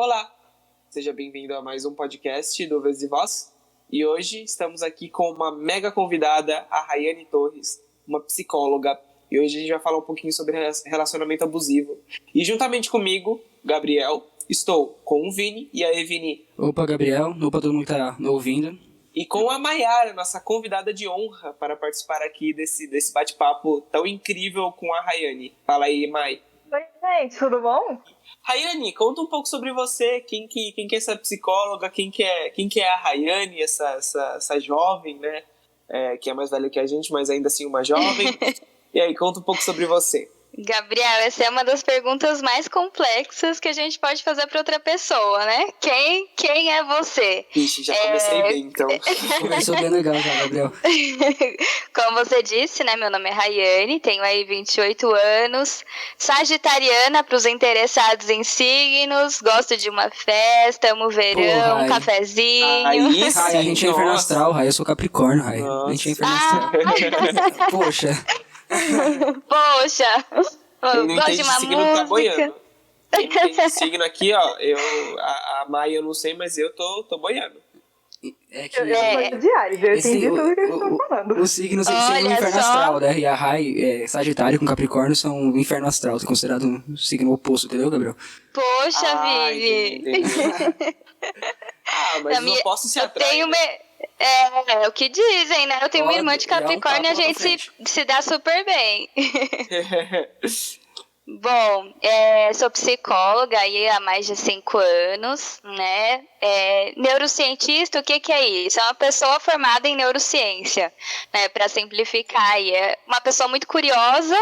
Olá, seja bem-vindo a mais um podcast do Vez e Voz. E hoje estamos aqui com uma mega convidada, a Rayane Torres, uma psicóloga. E hoje a gente vai falar um pouquinho sobre relacionamento abusivo. E juntamente comigo, Gabriel, estou com o Vini. E aí, Vini? Opa, Gabriel. Opa, todo mundo que tá ouvindo. E com a Mayara, nossa convidada de honra para participar aqui desse bate-papo tão incrível com a Rayane. Fala aí, Mai. Oi, gente, tudo bom? Rayane, conta um pouco sobre você, quem que é essa psicóloga, quem que é a Rayane, essa jovem, né, que é mais velha que a gente, mas ainda assim uma jovem. E aí, conta um pouco sobre você. Gabriel, essa é uma das perguntas mais complexas que a gente pode fazer para outra pessoa, né? Quem é você? Ixi, já comecei bem, então. Começou bem legal já, Gabriel. Como você disse, né? Meu nome é Rayane, tenho aí 28 anos, sagitariana para os interessados em signos, gosto de uma festa, amo verão, um cafezinho. Aí sim, Rai, a gente é inferno astral, Rai, eu sou Capricórnio, Rai. A gente é inferno astral. Poxa. Poxa, quem não gosto entende de uma signo música. tá boiando. Quem entende signo aqui, ó, a Maia eu não sei, mas eu tô boiando. É que... Eu sou de Ares, eu entendi tudo que eles estão falando. Os signos eles são o inferno astral, né? E a Rai, Sagitário com Capricórnio são o inferno astral, considerado um signo oposto, entendeu, Gabriel? Poxa, Vini. Mas eu não posso se atrair. É o que dizem, né? Eu tenho uma irmã de Capricórnio e a gente se dá super bem. Bom, sou psicóloga aí há mais de 5 anos, né? Neurocientista, o que é isso? É uma pessoa formada em neurociência, né? Para simplificar, aí é uma pessoa muito curiosa,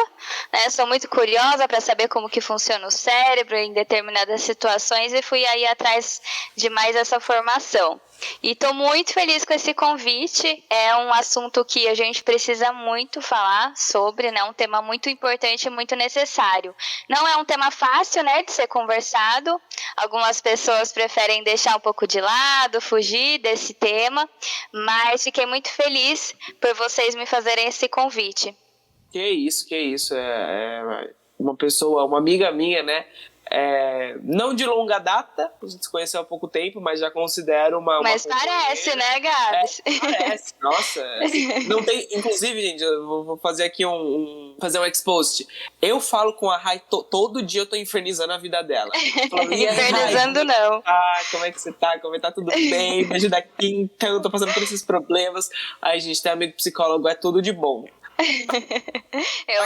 né? Sou muito curiosa para saber como que funciona o cérebro em determinadas situações e fui aí atrás de mais essa formação. E estou muito feliz com esse convite, é um assunto que a gente precisa muito falar sobre, né? Um tema muito importante e muito necessário. Não é um tema fácil, né, de ser conversado, algumas pessoas preferem deixar um pouco de lado, fugir desse tema, mas fiquei muito feliz por vocês me fazerem esse convite. Que isso, uma amiga minha, né? Não de longa data, a gente se conheceu há pouco tempo, mas já considero uma Mas parece, né, Gabs? Parece, nossa. Assim, não tem, inclusive, gente, eu vou fazer aqui fazer um expost. Eu falo com a Rai, todo dia eu tô infernizando a vida dela. Infernizando não. Como é que você tá? Como é que tá? Tudo bem? Me ajuda aqui, então, eu tô passando por esses problemas. Aí, gente, tem amigo psicólogo, é tudo de bom. Eu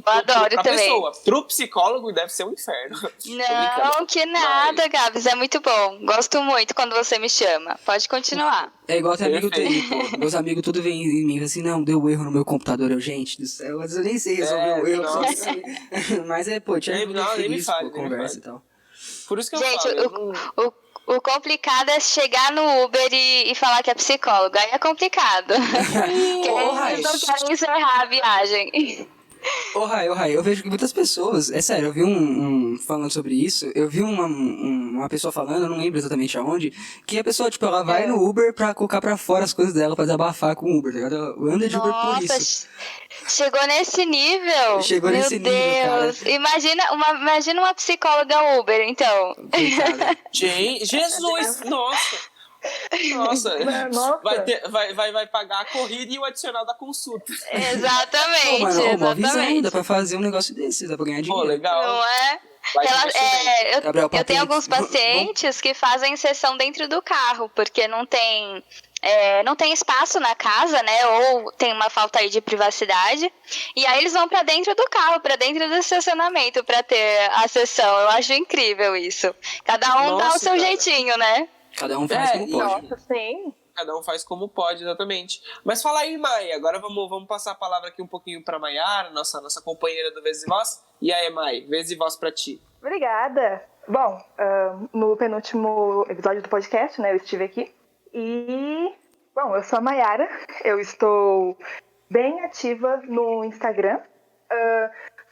adoro pra também. Pessoa, pro psicólogo deve ser um inferno. Não, que nada, Gabs, é muito bom. Gosto muito quando você me chama. Pode continuar. É igual ter amigo TI, pô. Meus amigos tudo vêm em mim assim, não, deu erro no meu computador. Eu, gente do céu, eu nem sei resolver o erro. Mas tinha nem me fale, conversa e tal. Por isso que eu gente, falo. O complicado é chegar no Uber e falar que é psicólogo. Aí é complicado. Eles não querem encerrar a viagem. Rai, eu vejo que muitas pessoas, é sério, eu vi falando sobre isso, eu vi uma pessoa falando, eu não lembro exatamente aonde, que a pessoa, tipo, ela vai no Uber pra colocar pra fora as coisas dela, pra desabafar com o Uber, tá ligado? Ela anda de Uber por isso. Chegou nesse nível? Chegou nesse nível, Deus. Cara. Imagina uma psicóloga Uber, então. Jesus, nossa. Vai pagar a corrida e o adicional da consulta. Exatamente. Uma visão, dá pra fazer um negócio desse, dá pra ganhar dinheiro. Pô, legal. Não é? Eu tenho alguns pacientes que fazem sessão dentro do carro, porque não tem espaço na casa, né? Ou tem uma falta aí de privacidade. E aí eles vão pra dentro do carro, pra dentro do estacionamento pra ter a sessão. Eu acho incrível isso. Cada um dá o seu jeitinho, né? Cada um faz como pode. Nossa, sim. Cada um faz como pode, exatamente. Mas fala aí, Mai, agora vamos passar a palavra aqui um pouquinho pra Maiara, nossa companheira do Vez e Voz. E aí, Mai, Vez e Voz pra ti. Obrigada. Bom, no penúltimo episódio do podcast, né, eu estive aqui. E, bom, eu sou a Mayara, eu estou bem ativa no Instagram.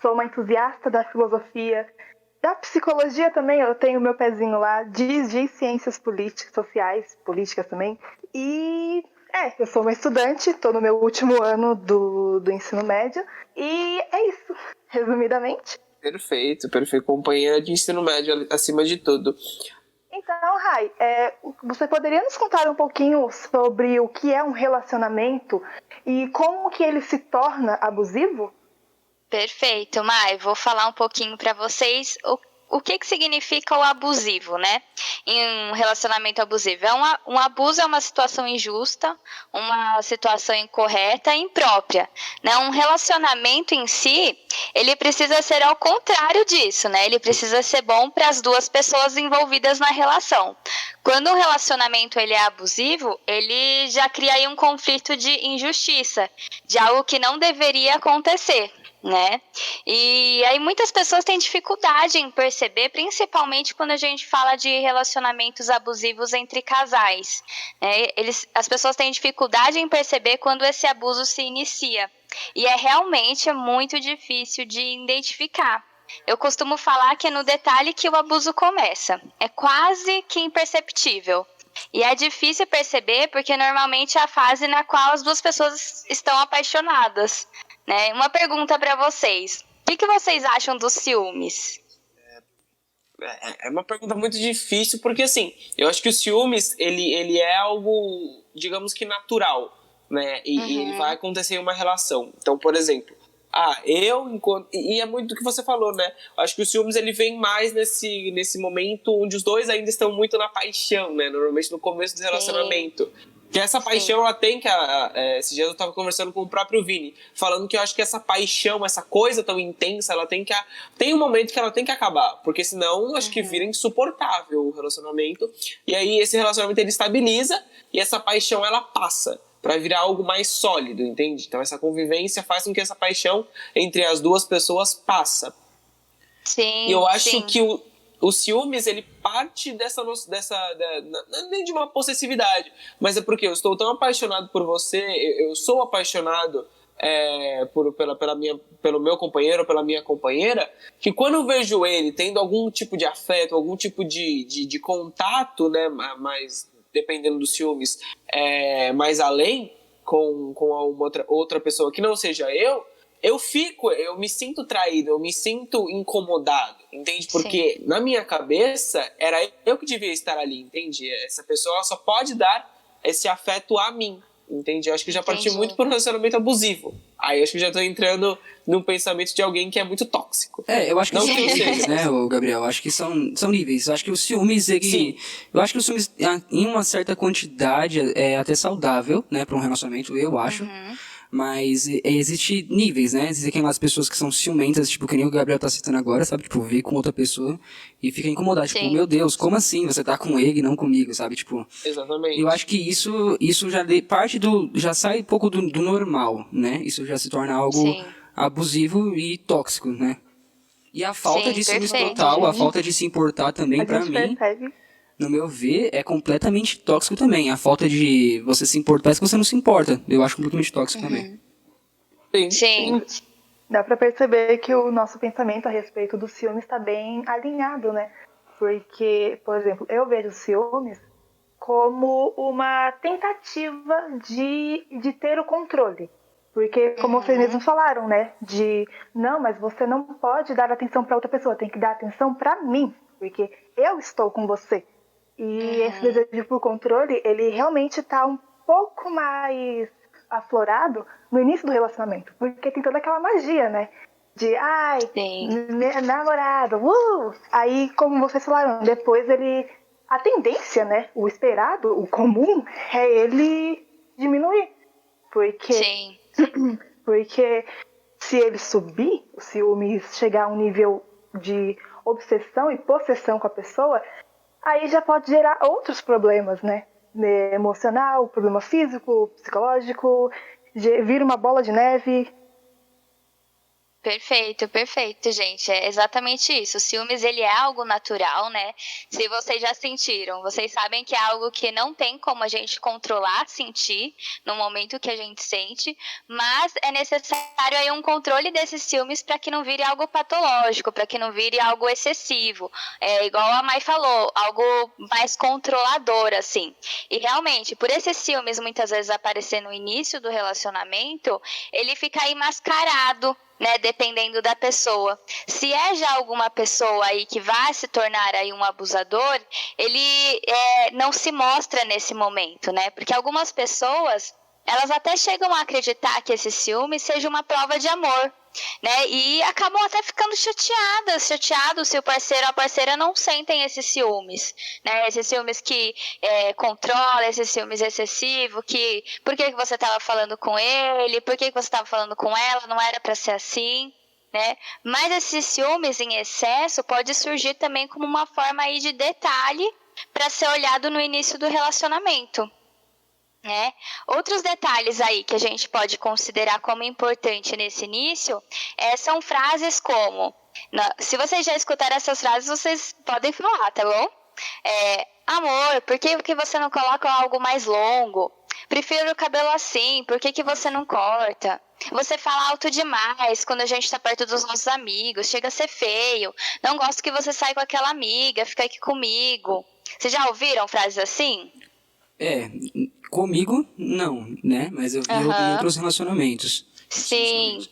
Sou uma entusiasta da filosofia, da psicologia também, eu tenho meu pezinho lá, de ciências sociais, políticas também. E eu sou uma estudante, estou no meu último ano do ensino médio. E é isso, resumidamente. Perfeito. Companheira de ensino médio acima de tudo. Então, Rai, você poderia nos contar um pouquinho sobre o que é um relacionamento e como que ele se torna abusivo? Perfeito, Mai. Vou falar um pouquinho para vocês o que significa o abusivo, né? Em um relacionamento abusivo. Um abuso é uma situação injusta, uma situação incorreta e imprópria, né? Um relacionamento em si, ele precisa ser ao contrário disso, né? Ele precisa ser bom para as duas pessoas envolvidas na relação. Quando o relacionamento ele é abusivo, ele já cria aí um conflito de injustiça, de algo que não deveria acontecer, né? E aí muitas pessoas têm dificuldade em perceber, principalmente quando a gente fala de relacionamentos abusivos entre casais, né? As pessoas têm dificuldade em perceber quando esse abuso se inicia. E realmente muito difícil de identificar. Eu costumo falar que é no detalhe que o abuso começa. É quase que imperceptível. E é difícil perceber porque normalmente é a fase na qual as duas pessoas estão apaixonadas, né? Uma pergunta para vocês. O que vocês acham dos ciúmes? É uma pergunta muito difícil, porque assim, eu acho que o ciúmes, ele é algo, digamos que natural, né? E ele vai acontecer em uma relação. Então, por exemplo, e é muito do que você falou, né? Eu acho que o ciúmes, ele vem mais nesse momento onde os dois ainda estão muito na paixão, né? Normalmente no começo do relacionamento. Que essa paixão, ela tem que... esses dias eu tava conversando com o próprio Vini, falando que eu acho que essa paixão, essa coisa tão intensa, ela tem que... Tem um momento que ela tem que acabar, porque senão acho que vira insuportável o relacionamento. E aí esse relacionamento, ele estabiliza e essa paixão, ela passa pra virar algo mais sólido, entende? Então essa convivência faz com que essa paixão entre as duas pessoas passa. Sim, e eu acho que o ciúmes, ele parte nem de uma possessividade, mas é porque eu estou tão apaixonado por você, eu sou apaixonado pelo meu companheiro ou pela minha companheira, que quando eu vejo ele tendo algum tipo de afeto, algum tipo de contato, né, mais, dependendo dos ciúmes, mais além, com uma outra pessoa que não seja eu me sinto traído, eu me sinto incomodado, entende? Porque na minha cabeça, era eu que devia estar ali, entende? Essa pessoa só pode dar esse afeto a mim, entende? Eu acho que eu já parti muito por um relacionamento abusivo. Aí eu acho que já tô entrando num pensamento de alguém que é muito tóxico. Eu acho que não são níveis, né, Gabriel? Eu acho que são níveis. Eu acho que os ciúmes, eu acho que os ciúmes, em uma certa quantidade, é até saudável, né, para um relacionamento, eu acho. Mas existe níveis, né? Existem aquelas pessoas que são ciumentas, tipo, que nem o Gabriel tá citando agora, sabe? Tipo, ver com outra pessoa e fica incomodado. Tipo, meu Deus, como assim? Você tá com ele e não comigo, sabe? Tipo... Exatamente. Eu acho que isso já parte já sai um pouco do normal, né? Isso já se torna algo abusivo e tóxico, né? E a falta de ciúmes total, a falta de se importar também, pra mim... Percebe. No meu ver, é completamente tóxico também. A falta de você se importar, parece que você não se importa. Eu acho completamente tóxico também. Sim. Dá pra perceber que o nosso pensamento a respeito do ciúme está bem alinhado, né? Porque, por exemplo, eu vejo ciúmes como uma tentativa de ter o controle. Porque, como vocês mesmos falaram, né? Não, mas você não pode dar atenção pra outra pessoa, tem que dar atenção pra mim. Porque eu estou com você. E esse desejo por controle, ele realmente está um pouco mais aflorado no início do relacionamento. Porque tem toda aquela magia, né? De, namorado, Aí, como vocês falaram, depois a tendência, né? O esperado, o comum, é ele diminuir. Porque se ele subir, o ciúme chegar a um nível de obsessão e possessão com a pessoa, aí já pode gerar outros problemas, né? Emocional, problema físico, psicológico, vira uma bola de neve. Perfeito, gente. É exatamente isso. O ciúmes, ele é algo natural, né? Se vocês já sentiram, vocês sabem que é algo que não tem como a gente controlar, sentir no momento que a gente sente, mas é necessário aí um controle desses ciúmes para que não vire algo patológico, para que não vire algo excessivo. Igual a Mai falou, algo mais controlador, assim. E realmente, por esses ciúmes muitas vezes aparecer no início do relacionamento, ele fica aí mascarado, né, dependendo da pessoa. Se é já alguma pessoa aí que vai se tornar aí um abusador, ele não se mostra nesse momento, né? Porque algumas pessoas, elas até chegam a acreditar que esse ciúme seja uma prova de amor, né? E acabam até ficando chateados se o parceiro ou a parceira não sentem esses ciúmes, né? Esses ciúmes que controla, esses ciúmes excessivos, que por que você estava falando com ele, por que você estava falando com ela, não era para ser assim, né? Mas esses ciúmes em excesso pode surgir também como uma forma aí de detalhe para ser olhado no início do relacionamento. Né? Outros detalhes aí que a gente pode considerar como importante nesse início são frases como, se vocês já escutaram essas frases, vocês podem falar, tá bom? Amor, por que você não coloca algo mais longo? Prefiro o cabelo assim, por que você não corta? Você fala alto demais quando a gente tá perto dos nossos amigos, chega a ser feio. Não gosto que você saia com aquela amiga, fica aqui comigo. Vocês já ouviram frases assim? Comigo, não, né? Mas eu vi em outros relacionamentos. Sim.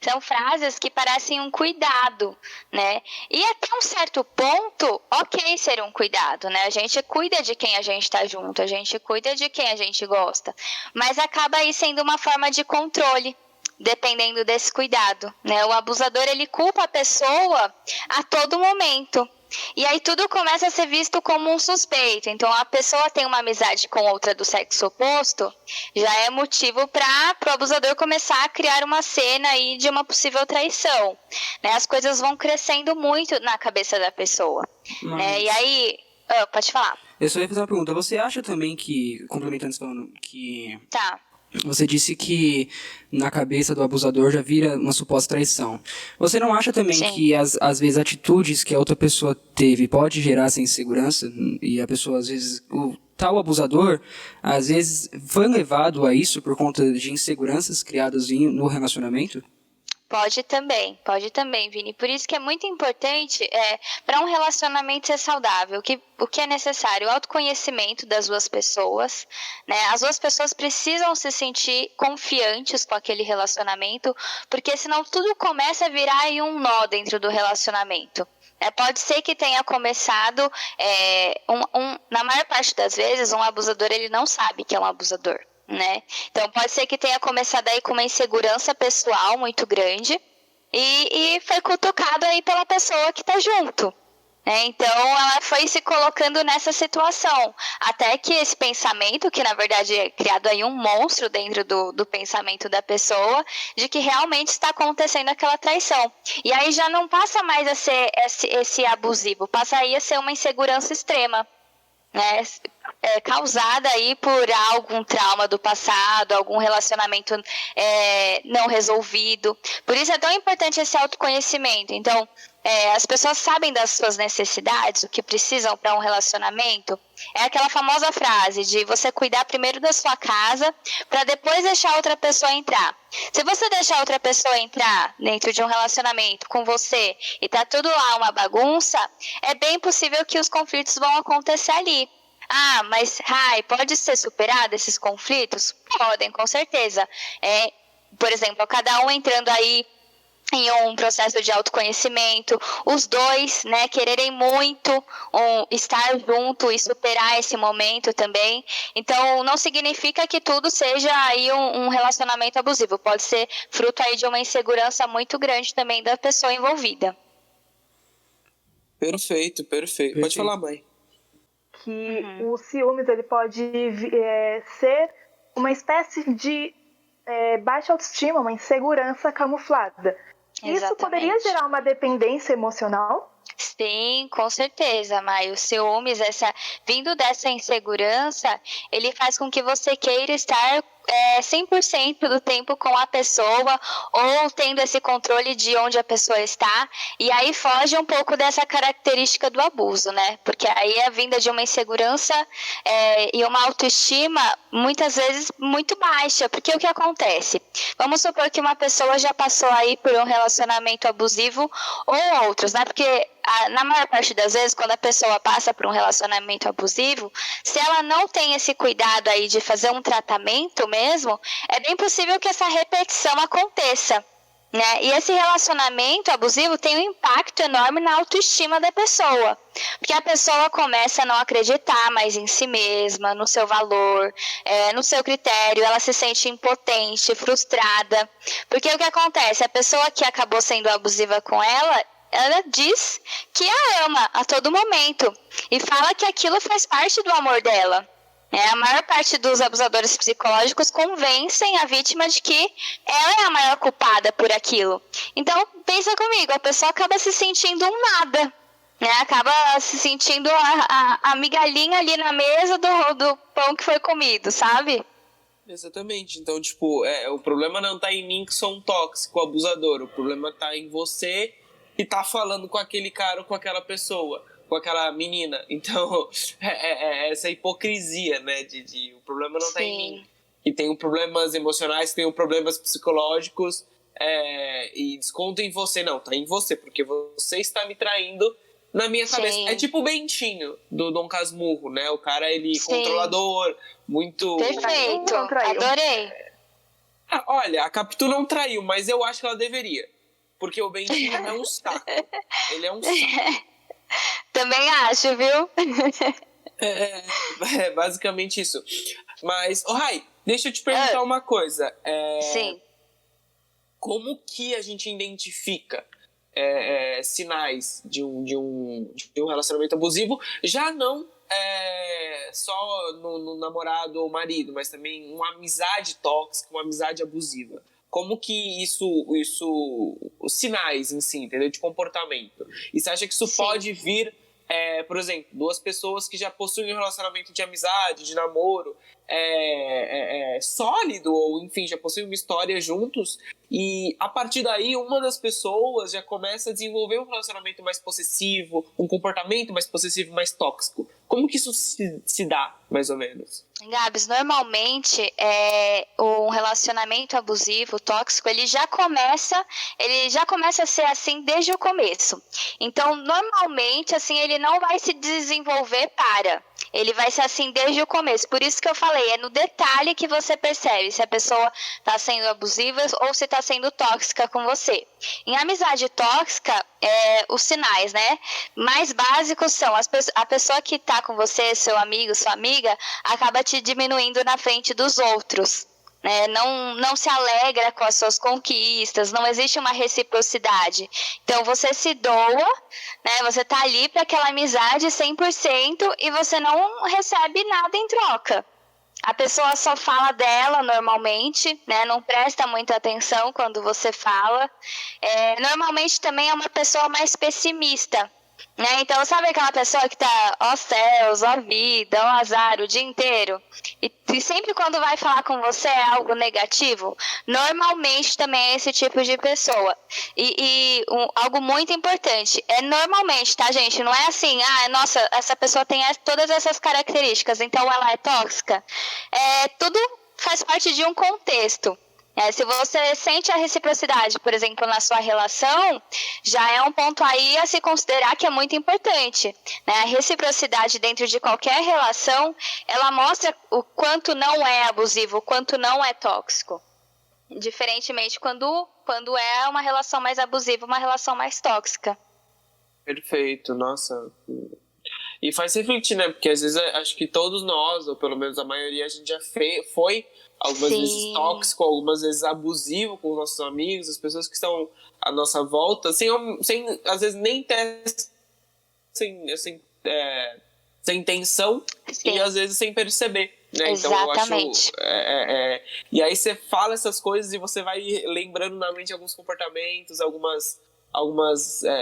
São frases que parecem um cuidado, né? E até um certo ponto, ok ser um cuidado, né? A gente cuida de quem a gente tá junto, a gente cuida de quem a gente gosta. Mas acaba aí sendo uma forma de controle, dependendo desse cuidado, né? O abusador, ele culpa a pessoa a todo momento. E aí tudo começa a ser visto como um suspeito. Então, a pessoa tem uma amizade com outra do sexo oposto, já é motivo para o abusador começar a criar uma cena aí de uma possível traição, né? As coisas vão crescendo muito na cabeça da pessoa. Né? E aí... pode falar. Eu só ia fazer uma pergunta. Você acha também que, complementando isso falando, que... Tá. Você disse que na cabeça do abusador já vira uma suposta traição. Você não acha também Sim. que às vezes atitudes que a outra pessoa teve pode gerar essa insegurança? E a pessoa, às vezes, o tal abusador, às vezes foi levado a isso por conta de inseguranças criadas no relacionamento? Pode também, Vini. Por isso que é muito importante para um relacionamento ser saudável, o que é necessário? O autoconhecimento das duas pessoas, né? As duas pessoas precisam se sentir confiantes com aquele relacionamento, porque senão tudo começa a virar aí um nó dentro do relacionamento. Pode ser que tenha começado, na maior parte das vezes, um abusador ele não sabe que é um abusador. Né? Então pode ser que tenha começado aí com uma insegurança pessoal muito grande e foi cutucado aí pela pessoa que está junto. Né? Então ela foi se colocando nessa situação, até que esse pensamento, que na verdade é criado aí um monstro dentro do pensamento da pessoa, de que realmente está acontecendo aquela traição. E aí já não passa mais a ser esse abusivo, passa aí a ser uma insegurança extrema. Né, causada aí por algum trauma do passado, algum relacionamento não resolvido. Por isso é tão importante esse autoconhecimento. Então, as pessoas sabem das suas necessidades, o que precisam para um relacionamento. É aquela famosa frase de você cuidar primeiro da sua casa para depois deixar outra pessoa entrar. Se você deixar outra pessoa entrar dentro de um relacionamento com você e tá tudo lá uma bagunça, é bem possível que os conflitos vão acontecer ali. Mas pode ser superado esses conflitos? Podem, com certeza. Por exemplo, cada um entrando aí em um processo de autoconhecimento, os dois, né, quererem muito estar junto e superar esse momento também. Então, não significa que tudo seja aí um relacionamento abusivo. Pode ser fruto aí de uma insegurança muito grande também da pessoa envolvida. Perfeito. Pode falar, mãe. Que o ciúmes ele pode ser uma espécie de baixa autoestima, uma insegurança camuflada. Exatamente. Isso poderia gerar uma dependência emocional? Sim, com certeza, Mai. O ciúmes, vindo dessa insegurança, ele faz com que você queira estar 100% do tempo com a pessoa ou tendo esse controle de onde a pessoa está, e aí foge um pouco dessa característica do abuso, né? Porque aí é a vinda de uma insegurança e uma autoestima muitas vezes muito baixa, porque o que acontece? Vamos supor que uma pessoa já passou aí por um relacionamento abusivo ou outros, né? Porque na maior parte das vezes, quando a pessoa passa por um relacionamento abusivo, se ela não tem esse cuidado aí de fazer um tratamento mesmo, é bem possível que essa repetição aconteça. né? E esse relacionamento abusivo tem um impacto enorme na autoestima da pessoa. Porque a pessoa começa a não acreditar mais em si mesma, no seu valor, no seu critério, ela se sente impotente, frustrada. Porque o que acontece? A pessoa que acabou sendo abusiva com ela diz que a ama a todo momento e fala que aquilo faz parte do amor dela. A maior parte dos abusadores psicológicos convencem a vítima de que ela é a maior culpada por aquilo. Então, pensa comigo, a pessoa acaba se sentindo um nada, né? Acaba se sentindo a migalhinha ali na mesa do pão que foi comido, sabe? Exatamente. Então, tipo, o problema não tá em mim que sou um tóxico abusador. O problema tá em você que tá falando com aquele cara ou com aquela pessoa, com aquela menina. Então, essa hipocrisia, né? O problema não tá em mim. Que tenho problemas emocionais, tenho problemas psicológicos e desconto em você. Não, tá em você, porque você está me traindo na minha cabeça. É tipo o Bentinho, do Dom Casmurro, né? O cara, ele controlador, muito... Perfeito, adorei. Olha, a Capitu não traiu, mas eu acho que ela deveria. Porque o Bentinho é um saco. Ele é um saco. Também acho, viu? É basicamente isso. Mas, Rai, deixa eu te perguntar uma coisa. Sim. Como que a gente identifica sinais de um relacionamento abusivo? Já não só no namorado ou marido, mas também uma amizade tóxica, uma amizade abusiva. Como que os sinais em si, entendeu? De comportamento. E você acha que isso pode vir, por exemplo, duas pessoas que já possuem um relacionamento de amizade, de namoro, sólido, ou enfim, já possuem uma história juntos, e a partir daí uma das pessoas já começa a desenvolver um relacionamento mais possessivo, um comportamento mais possessivo, mais tóxico. Como que isso se dá, mais ou menos? Gabs, normalmente um relacionamento abusivo, tóxico, ele já começa a ser assim desde o começo. Então, normalmente, assim, ele não vai se desenvolver ele vai ser assim desde o começo. Por isso que eu falei, é no detalhe que você percebe se a pessoa está sendo abusiva ou se está sendo tóxica com você. Em amizade tóxica, os sinais, né, mais básicos são a pessoa que está com você, seu amigo, sua amiga, acaba te diminuindo na frente dos outros. Não se alegra com as suas conquistas, não existe uma reciprocidade. Então você se doa, né? Você tá ali para aquela amizade 100% e você não recebe nada em troca. A pessoa só fala dela normalmente, né? Não presta muita atenção quando você fala. Normalmente também é uma pessoa mais pessimista. Então, sabe aquela pessoa que tá, ó céus, ó vida, ó azar o dia inteiro? E sempre quando vai falar com você é algo negativo? Normalmente também é esse tipo de pessoa. Algo muito importante, normalmente, tá, gente? Não é assim, nossa, essa pessoa tem todas essas características, então ela é tóxica. Tudo faz parte de um contexto. Se você sente a reciprocidade, por exemplo, na sua relação, já é um ponto aí a se considerar que é muito importante. A reciprocidade dentro de qualquer relação, ela mostra o quanto não é abusivo, o quanto não é tóxico. Diferentemente quando é uma relação mais abusiva, uma relação mais tóxica. Perfeito, nossa. E faz refletir, né? Porque às vezes acho que todos nós, ou pelo menos a maioria, a gente já foi algumas vezes tóxico, algumas vezes abusivo com os nossos amigos, as pessoas que estão à nossa volta, sem às vezes nem ter sem intenção. Sim. E às vezes sem perceber, né? Exatamente. Então eu acho e aí você fala essas coisas e você vai lembrando na mente alguns comportamentos, algumas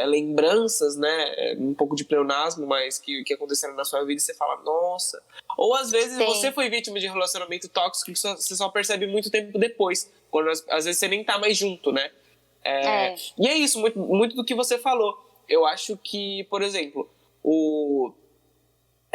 lembranças, né, um pouco de pleonasmo, mas que aconteceram na sua vida, e você fala, nossa. Ou às vezes você foi vítima de relacionamento tóxico que você só percebe muito tempo depois, quando às vezes você nem tá mais junto, né? E é isso, muito, muito do que você falou. Eu acho que, por exemplo,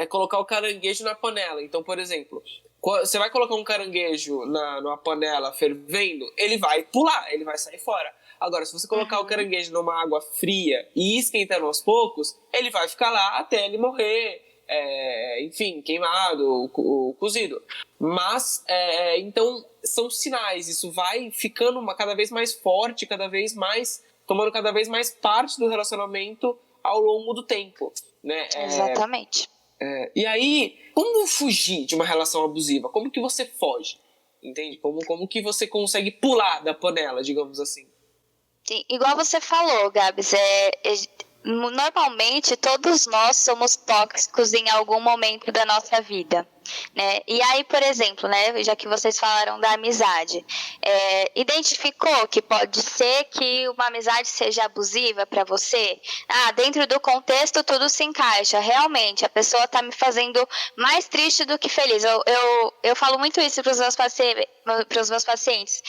colocar o caranguejo na panela. Então, por exemplo, você vai colocar um caranguejo numa panela fervendo, ele vai pular, ele vai sair fora. Agora, se você colocar o caranguejo numa água fria e ir esquentando aos poucos, ele vai ficar lá até ele morrer. enfim, queimado, cozido. Mas, então, são sinais. Isso vai ficando cada vez mais forte, cada vez mais, tomando cada vez mais parte do relacionamento ao longo do tempo, né? Exatamente. E aí, como fugir de uma relação abusiva? Como que você foge? Entende? Como que você consegue pular da panela, digamos assim? Sim, igual você falou, Gabs, normalmente todos nós somos tóxicos em algum momento da nossa vida, né? E aí, por exemplo, né, já que vocês falaram da amizade, identificou que pode ser que uma amizade seja abusiva para você? Dentro do contexto tudo se encaixa, realmente, a pessoa tá me fazendo mais triste do que feliz. Eu falo muito isso para os meus pacientes.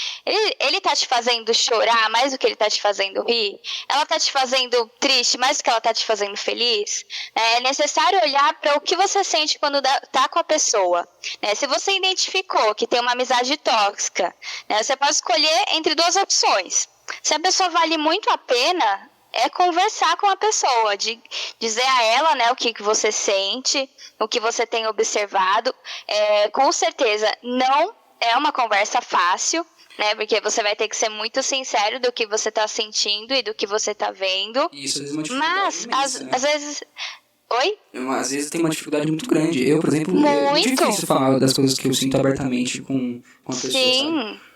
Ele tá te fazendo chorar mais do que ele tá te fazendo rir? Ela tá te fazendo triste mais do que ela tá te fazendo feliz? É necessário olhar para o que você sente quando tá com a pessoa, né? Se você identificou que tem uma amizade tóxica, né, você pode escolher entre duas opções. Se a pessoa vale muito a pena, conversar com a pessoa, de dizer a ela, né, o que você sente, o que você tem observado. Com certeza não é uma conversa fácil, né? Porque você vai ter que ser muito sincero do que você está sentindo e do que você está vendo. Isso, às vezes é uma dificuldade imensa, né? Às vezes... Oi? Às vezes tem uma dificuldade muito grande. Eu, por exemplo, é muito difícil falar das coisas que eu sinto abertamente com a pessoa, sabe?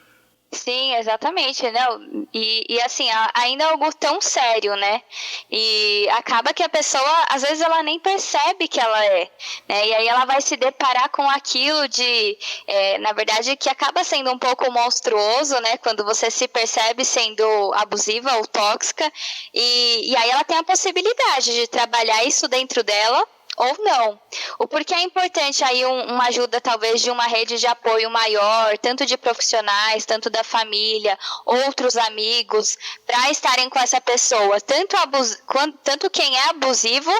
Sim, exatamente, né? E assim, ainda é algo tão sério, né? E acaba que a pessoa, às vezes, ela nem percebe que ela né? E aí ela vai se deparar com aquilo na verdade, que acaba sendo um pouco monstruoso, né? Quando você se percebe sendo abusiva ou tóxica. E aí ela tem a possibilidade de trabalhar isso dentro dela, ou não. O porquê é importante aí uma ajuda talvez de uma rede de apoio maior, tanto de profissionais, tanto da família, outros amigos, para estarem com essa pessoa, tanto quem é abusivo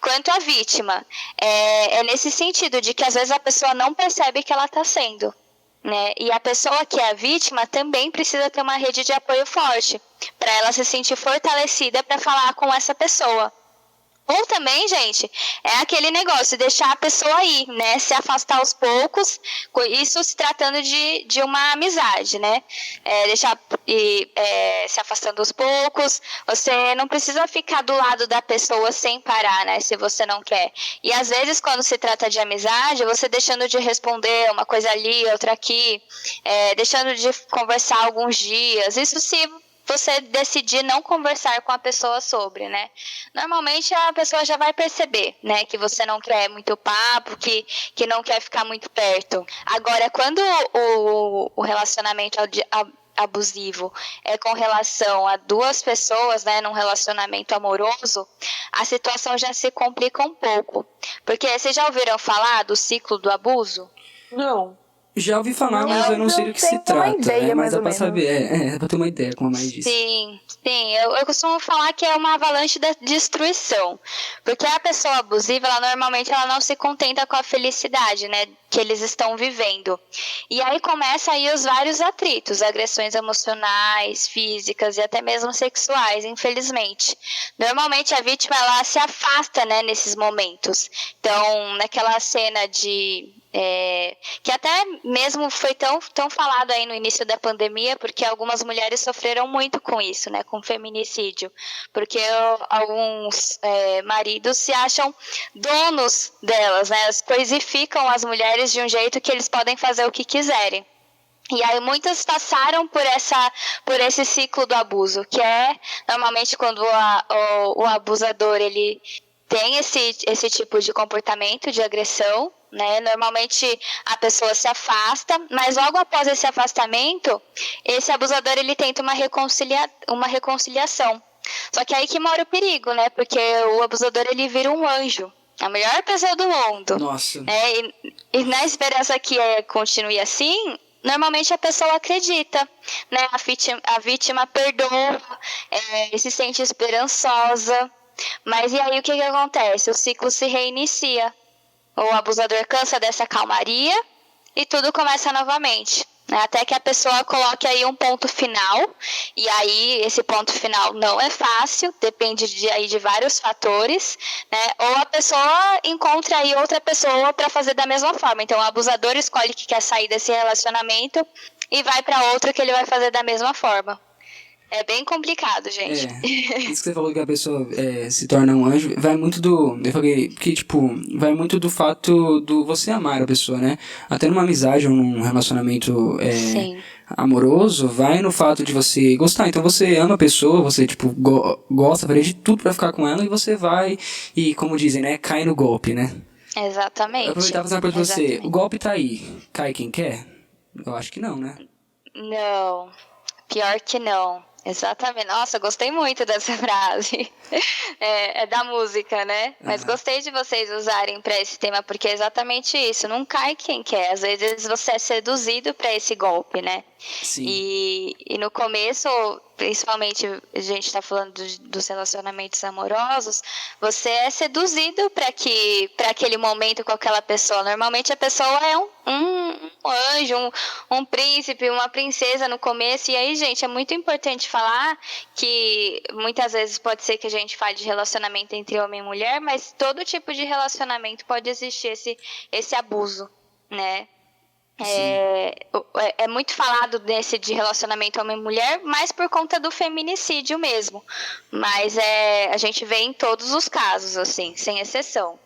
quanto a vítima. É nesse sentido de que às vezes a pessoa não percebe que ela está sendo, né? E a pessoa que é a vítima também precisa ter uma rede de apoio forte, para ela se sentir fortalecida para falar com essa pessoa. Ou também, gente, é aquele negócio, deixar a pessoa ir, né? Se afastar aos poucos, isso se tratando de uma amizade, né? Deixar se afastando aos poucos. Você não precisa ficar do lado da pessoa sem parar, né? Se você não quer. E às vezes, quando se trata de amizade, você deixando de responder uma coisa ali, outra aqui, deixando de conversar alguns dias. Isso se você decidir não conversar com a pessoa sobre, né? Normalmente a pessoa já vai perceber, né? Que você não quer muito papo, que não quer ficar muito perto. Agora, quando o relacionamento abusivo é com relação a duas pessoas, né? Num relacionamento amoroso, a situação já se complica um pouco. Porque vocês já ouviram falar do ciclo do abuso? Não. Já ouvi falar, mas eu não sei do que se trata. Ideia, mas dá pra saber. Dá pra ter uma ideia, como a Mai disse. Sim. Eu costumo falar que é uma avalanche da destruição. Porque a pessoa abusiva, normalmente ela não se contenta com a felicidade, né? Que eles estão vivendo. E aí começa aí os vários atritos, agressões emocionais, físicas e até mesmo sexuais, infelizmente. Normalmente a vítima, ela se afasta, né? Nesses momentos. Então, naquela cena que até mesmo foi tão falado aí no início da pandemia, porque algumas mulheres sofreram muito com isso, né, com feminicídio, porque alguns maridos se acham donos delas, né, coisificam as mulheres de um jeito que eles podem fazer o que quiserem. E aí muitas passaram por esse ciclo do abuso, que é normalmente quando o abusador ele tem esse tipo de comportamento de agressão, né? Normalmente a pessoa se afasta, mas logo após esse afastamento, esse abusador ele tenta uma reconciliação. Só que aí que mora o perigo, né? Porque o abusador ele vira um anjo, a melhor pessoa do mundo. Nossa. Né? E na esperança que continue assim, normalmente a pessoa acredita, né? A vítima perdoa, se sente esperançosa. Mas e aí o que acontece? O ciclo se reinicia. O abusador cansa dessa calmaria e tudo começa novamente. né, até que a pessoa coloque aí um ponto final, e aí esse ponto final não é fácil, depende de vários fatores, né, ou a pessoa encontra aí outra pessoa para fazer da mesma forma. Então o abusador escolhe que quer sair desse relacionamento e vai para outro que ele vai fazer da mesma forma. É bem complicado, gente. Isso que você falou que a pessoa se torna um anjo, vai muito do... Eu falei que, tipo, vai muito do fato do você amar a pessoa, né? Até numa amizade ou num relacionamento Sim. amoroso, vai no fato de você gostar. Então você ama a pessoa, você, tipo, gosta, faria de tudo pra ficar com ela, e você vai e, como dizem, né? Cai no golpe, né? Exatamente. Eu aproveitar pra fazer uma pergunta pra você. O golpe tá aí. Cai quem quer? Eu acho que não, né? Não. Pior que não. Exatamente. Nossa, gostei muito dessa frase. É da música, né? Mas gostei de vocês usarem para esse tema, porque é exatamente isso. Não cai quem quer. Às vezes você é seduzido para esse golpe, né? Sim. E no começo, principalmente a gente está falando dos relacionamentos amorosos, você é seduzido para aquele momento com aquela pessoa. Normalmente a pessoa é um anjo, um príncipe, uma princesa no começo. E aí, gente, é muito importante falar que muitas vezes pode ser que a gente fale de relacionamento entre homem e mulher, mas todo tipo de relacionamento pode existir esse abuso, né? É muito falado desse de relacionamento homem-mulher, mas por conta do feminicídio mesmo. Mas a gente vê em todos os casos, assim, sem exceção.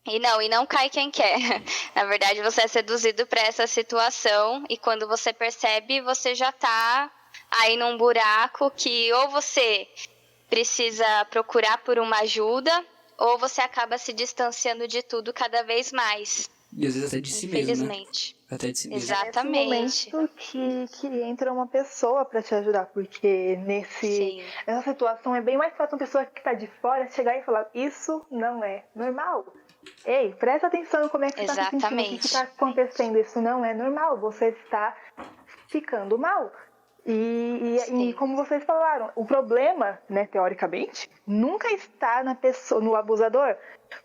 E não cai quem quer. Na verdade, você é seduzido para essa situação e quando você percebe, você já tá aí num buraco que ou você precisa procurar por uma ajuda ou você acaba se distanciando de tudo cada vez mais. E às vezes até de si mesmo, Infelizmente. né? Até de si mesmo. Exatamente. É nesse momento que entra uma pessoa para te ajudar, porque nessa situação é bem mais fácil uma pessoa que está de fora chegar e falar: isso não é normal. Ei, presta atenção em como é que você está se sentindo, o que está acontecendo, isso não é normal, você está ficando mal. E como vocês falaram, o problema, né, teoricamente, nunca está na pessoa, no abusador,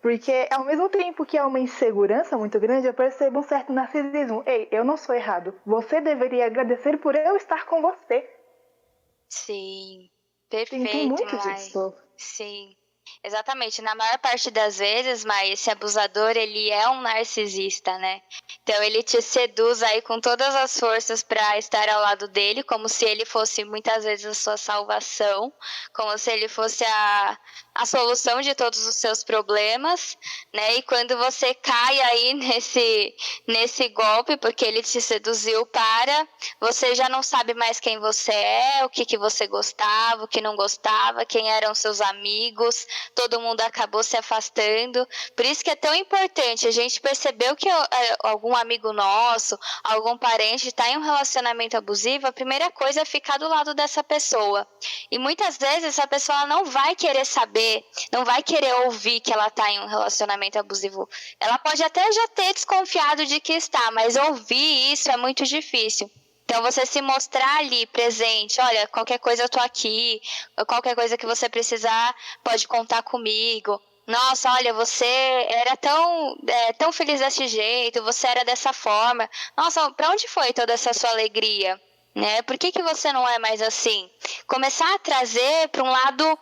porque ao mesmo tempo que há uma insegurança muito grande, eu percebo um certo narcisismo. Ei, eu não sou errado, você deveria agradecer por eu estar com você. Sim, perfeito, tem muito Mai. disso. Sim, exatamente. Na maior parte das vezes, Mai, esse abusador, ele é um narcisista, né? Então ele te seduz aí com todas as forças para estar ao lado dele, como se ele fosse muitas vezes a sua salvação, como se ele fosse a solução de todos os seus problemas, né? E quando você cai aí nesse golpe, porque ele te seduziu você já não sabe mais quem você é, o que você gostava, o que não gostava, quem eram seus amigos, todo mundo acabou se afastando. Por isso que é tão importante a gente percebeu que algum amigo nosso, algum parente está em um relacionamento abusivo, a primeira coisa é ficar do lado dessa pessoa. E muitas vezes essa pessoa não vai querer saber, não vai querer ouvir que ela está em um relacionamento abusivo. Ela pode até já ter desconfiado de que está, mas ouvir isso é muito difícil. Então, você se mostrar ali presente, olha, qualquer coisa eu tô aqui, qualquer coisa que você precisar, pode contar comigo. Nossa, olha, você era tão feliz desse jeito, você era dessa forma. Nossa, para onde foi toda essa sua alegria? Né? Por que você não é mais assim? Começar a trazer para um lado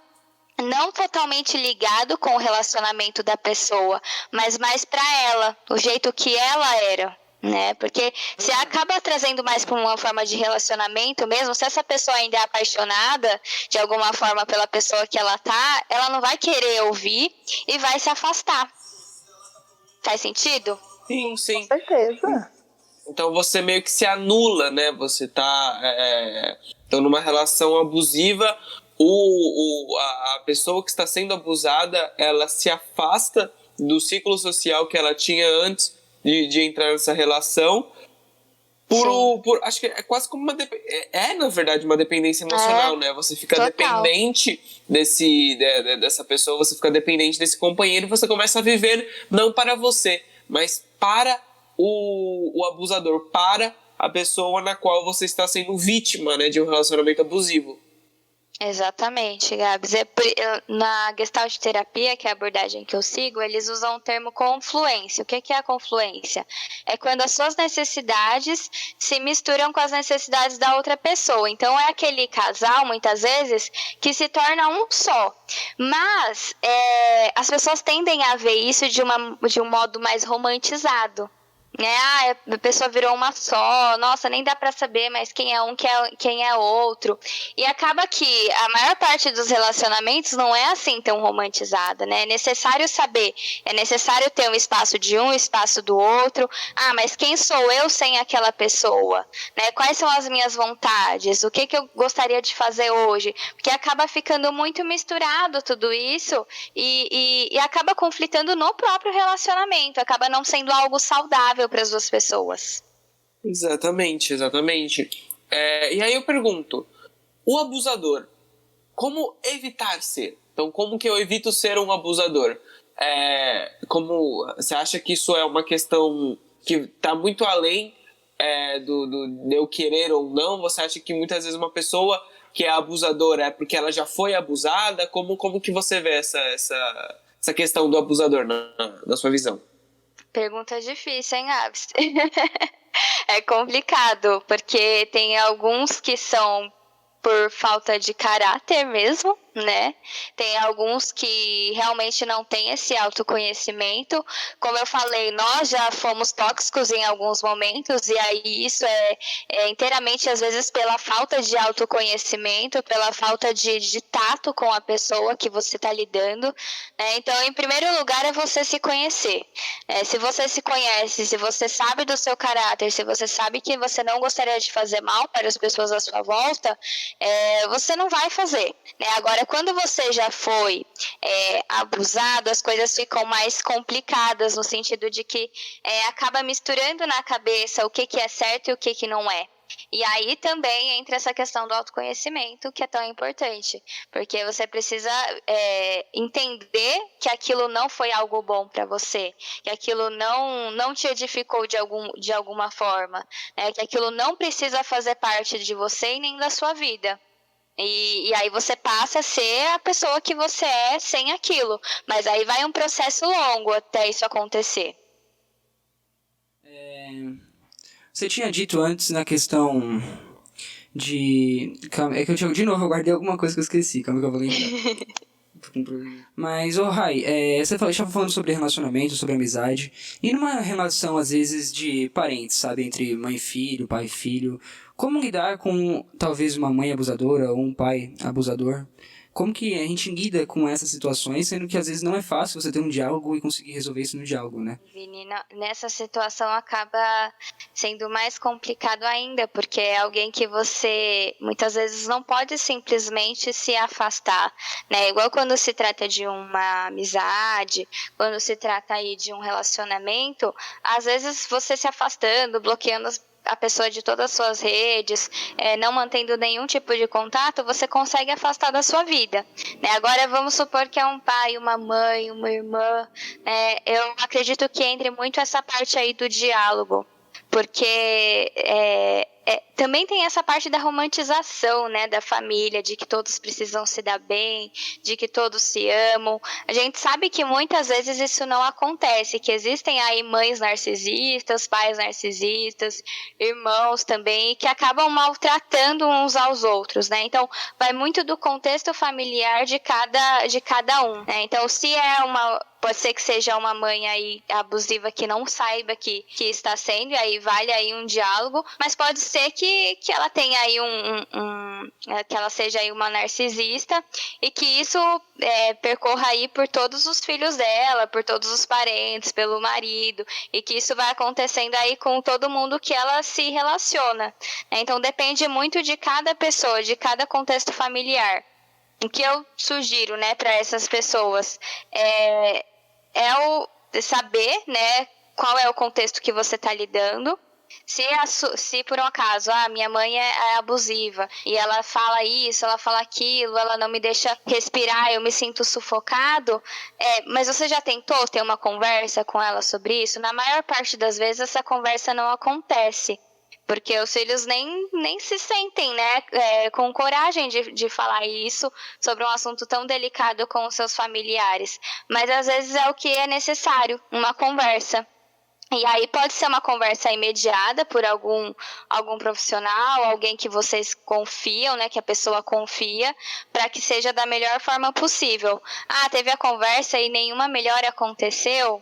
não totalmente ligado com o relacionamento da pessoa, mas mais para ela, o jeito que ela era. Né? Porque você acaba trazendo mais para uma forma de relacionamento mesmo, se essa pessoa ainda é apaixonada de alguma forma pela pessoa que ela tá, ela não vai querer ouvir e vai se afastar. Faz sentido? Sim. Com certeza. Então você meio que se anula, né? Você tá então numa relação abusiva, a pessoa que está sendo abusada, ela se afasta do ciclo social que ela tinha antes de entrar nessa relação acho que é quase como na verdade uma dependência emocional, né? Você fica dependente dessa pessoa, você fica dependente desse companheiro e você começa a viver não para você, mas para o abusador, para a pessoa na qual você está sendo vítima, né, de um relacionamento abusivo. Exatamente, Gabs. Na Gestalt terapia, que é a abordagem que eu sigo, eles usam o termo confluência. O que é a confluência? É quando as suas necessidades se misturam com as necessidades da outra pessoa. Então, é aquele casal, muitas vezes, que se torna um só. Mas as pessoas tendem a ver isso de um modo mais romantizado. A pessoa virou uma só, nossa, nem dá pra saber mais quem é um, quem é outro. E acaba que a maior parte dos relacionamentos não é assim tão romantizada, né? É necessário saber, é necessário ter um espaço de um, espaço do outro. Mas quem sou eu sem aquela pessoa? Né? Quais são as minhas vontades? O que eu gostaria de fazer hoje? Porque acaba ficando muito misturado tudo isso e acaba conflitando no próprio relacionamento, acaba não sendo algo saudável para as duas pessoas. Exatamente. E aí eu pergunto, o abusador, como evitar ser? Então, como que eu evito ser um abusador? Como você acha que isso é uma questão que está muito além de eu querer ou não? Você acha que muitas vezes uma pessoa que é abusadora é porque ela já foi abusada? Como que você vê essa questão do abusador na sua visão? Pergunta difícil, hein, Aves? É complicado, porque tem alguns que são por falta de caráter mesmo, né? Tem alguns que realmente não têm esse autoconhecimento. Como eu falei, nós já fomos tóxicos em alguns momentos, e aí isso é inteiramente, às vezes, pela falta de autoconhecimento, pela falta de tato com a pessoa que você está lidando. Né? Então, em primeiro lugar, é você se conhecer. Se você se conhece, se você sabe do seu caráter, se você sabe que você não gostaria de fazer mal para as pessoas à sua volta, você não vai fazer. Né? Agora, quando você já foi abusado, as coisas ficam mais complicadas, no sentido de que acaba misturando na cabeça o que é certo e o que não é. E aí também entra essa questão do autoconhecimento, que é tão importante, porque você precisa entender que aquilo não foi algo bom para você, que aquilo não te edificou de alguma forma, né? Que aquilo não precisa fazer parte de você e nem da sua vida. E aí você passa a ser a pessoa que você é sem aquilo. Mas aí vai um processo longo até isso acontecer. Você tinha dito antes na questão de... Calma, de novo, eu guardei alguma coisa que eu esqueci. Calma que eu vou lembrar. Mas, Rai, você estava falando sobre relacionamento, sobre amizade. E numa relação, às vezes, de parentes, sabe? Entre mãe e filho, pai e filho. Como lidar com, talvez, uma mãe abusadora ou um pai abusador? Como que a gente lida com essas situações, sendo que às vezes não é fácil você ter um diálogo e conseguir resolver isso no diálogo, né? Vini, nessa situação acaba sendo mais complicado ainda, porque é alguém que você muitas vezes não pode simplesmente se afastar, né? Igual quando se trata de uma amizade, quando se trata aí de um relacionamento, às vezes você se afastando, bloqueando a pessoa de todas as suas redes, não mantendo nenhum tipo de contato, você consegue afastar da sua vida. Né? Agora, vamos supor que é um pai, uma mãe, uma irmã. Eu acredito que entre muito essa parte aí do diálogo, porque também tem essa parte da romantização, né, da família, de que todos precisam se dar bem, de que todos se amam. A gente sabe que muitas vezes isso não acontece, que existem aí mães narcisistas, pais narcisistas, irmãos também, que acabam maltratando uns aos outros, né? Então, vai muito do contexto familiar de cada um, né? Então, se pode ser que seja uma mãe aí abusiva que não saiba que está sendo, e aí vale aí um diálogo, mas pode ser que ela tenha aí que ela seja aí uma narcisista e que isso percorra aí por todos os filhos dela, por todos os parentes, pelo marido, e que isso vai acontecendo aí com todo mundo que ela se relaciona. Então depende muito de cada pessoa, de cada contexto familiar. O que eu sugiro, né, para essas pessoas é saber, né, qual é o contexto que você está lidando. Se por um acaso minha mãe é abusiva e ela fala isso, ela fala aquilo, ela não me deixa respirar, eu me sinto sufocado, mas você já tentou ter uma conversa com ela sobre isso? Na maior parte das vezes essa conversa não acontece. Porque os filhos nem se sentem, né, com coragem de falar isso sobre um assunto tão delicado com os seus familiares. Mas às vezes é o que é necessário, uma conversa. E aí pode ser uma conversa imediata por algum profissional, alguém que vocês confiam, né, que a pessoa confia, para que seja da melhor forma possível. Ah, teve a conversa e nenhuma melhora aconteceu?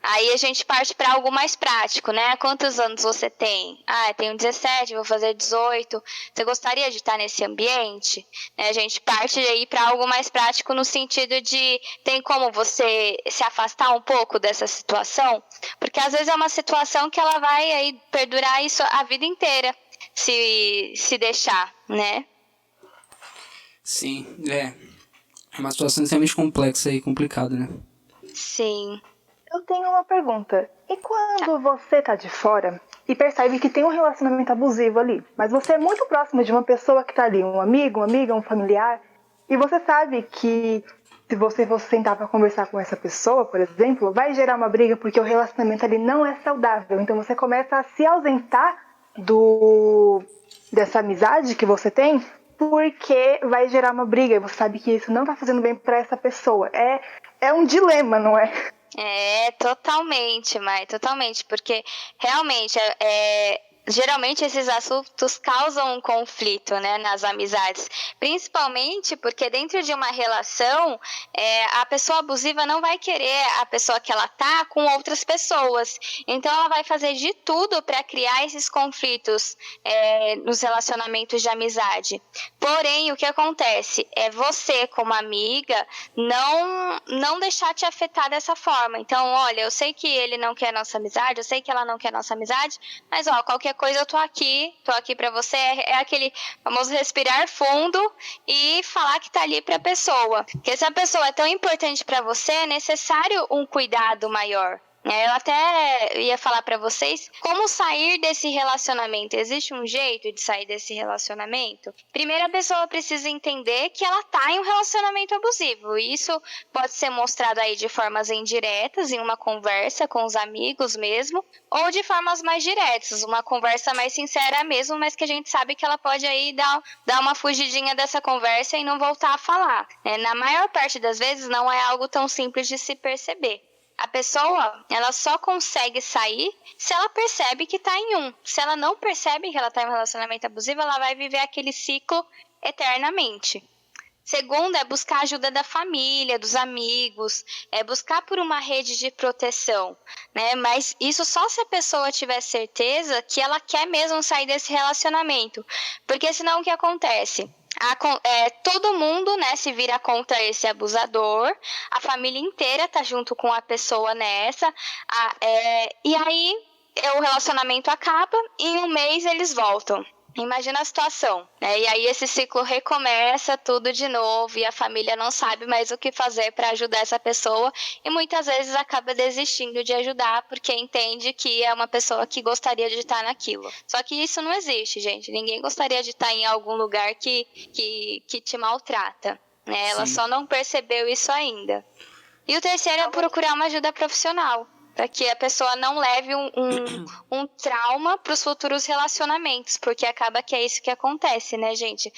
Aí a gente parte para algo mais prático, né? Quantos anos você tem? Ah, eu tenho 17, vou fazer 18. Você gostaria de estar nesse ambiente? A gente parte aí para algo mais prático no sentido de tem como você se afastar um pouco dessa situação? Porque às vezes é uma situação que ela vai aí perdurar isso a vida inteira, se deixar, né? Sim, é uma situação extremamente complexa e complicada, né? Sim. Eu tenho uma pergunta. E quando você tá de fora e percebe que tem um relacionamento abusivo ali, mas você é muito próximo de uma pessoa que tá ali, um amigo, uma amiga, um familiar, e você sabe que se você fosse sentar pra conversar com essa pessoa, por exemplo, vai gerar uma briga porque o relacionamento ali não é saudável. Então você começa a se ausentar dessa amizade que você tem porque vai gerar uma briga e você sabe que isso não tá fazendo bem pra essa pessoa. É um dilema, não é? Totalmente, Mai, totalmente, porque realmente geralmente esses assuntos causam um conflito, né, nas amizades, principalmente porque dentro de uma relação, a pessoa abusiva não vai querer a pessoa que ela tá com outras pessoas, então ela vai fazer de tudo para criar esses conflitos nos relacionamentos de amizade. Porém, o que acontece é você, como amiga, não deixar te afetar dessa forma. Então, olha, eu sei que ele não quer nossa amizade, eu sei que ela não quer nossa amizade, mas qualquer coisa eu tô aqui pra você. É aquele famoso respirar fundo e falar que tá ali pra pessoa. Porque se a pessoa é tão importante pra você, é necessário um cuidado maior. Eu até ia falar pra vocês como sair desse relacionamento. Existe um jeito de sair desse relacionamento? Primeiro, a pessoa precisa entender que ela tá em um relacionamento abusivo. E isso pode ser mostrado aí de formas indiretas, em uma conversa com os amigos mesmo, ou de formas mais diretas, uma conversa mais sincera mesmo, mas que a gente sabe que ela pode aí dar uma fugidinha dessa conversa e não voltar a falar. Na maior parte das vezes, não é algo tão simples de se perceber. A pessoa, ela só consegue sair se ela percebe que está em um. Se ela não percebe que ela está em um relacionamento abusivo, ela vai viver aquele ciclo eternamente. Segundo, é buscar a ajuda da família, dos amigos, buscar por uma rede de proteção, né? Mas isso só se a pessoa tiver certeza que ela quer mesmo sair desse relacionamento. Porque senão o que acontece? Todo mundo, né, se vira contra esse abusador, a família inteira tá junto com a pessoa nessa, e aí o relacionamento acaba e em um mês eles voltam. Imagina a situação, né? E aí esse ciclo recomeça tudo de novo e a família não sabe mais o que fazer para ajudar essa pessoa e muitas vezes acaba desistindo de ajudar porque entende que é uma pessoa que gostaria de estar naquilo. Só que isso não existe, gente. Ninguém gostaria de estar em algum lugar que te maltrata, né? Ela só não percebeu isso ainda. E o terceiro é procurar uma ajuda profissional, para que a pessoa não leve um trauma para os futuros relacionamentos, porque acaba que é isso que acontece, né, gente?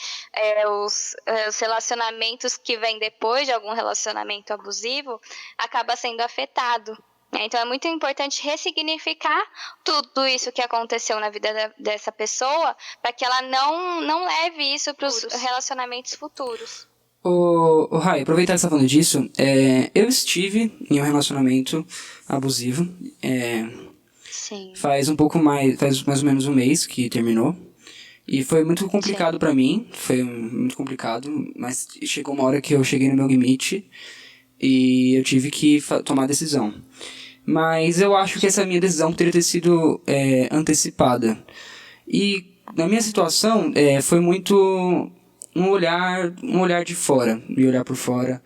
Os relacionamentos que vêm depois de algum relacionamento abusivo acaba sendo afetado. Então é muito importante ressignificar tudo isso que aconteceu na vida dessa pessoa, para que ela não leve isso para os relacionamentos futuros. Rai, aproveitar que você tá falando disso, eu estive em um relacionamento abusivo, Sim. faz mais ou menos um mês que terminou, e foi muito complicado pra mim, foi muito complicado, mas chegou uma hora que eu cheguei no meu limite, e eu tive que tomar decisão. Mas eu acho que essa minha decisão poderia ter sido antecipada, e na minha situação foi muito um olhar de fora, me olhar por fora,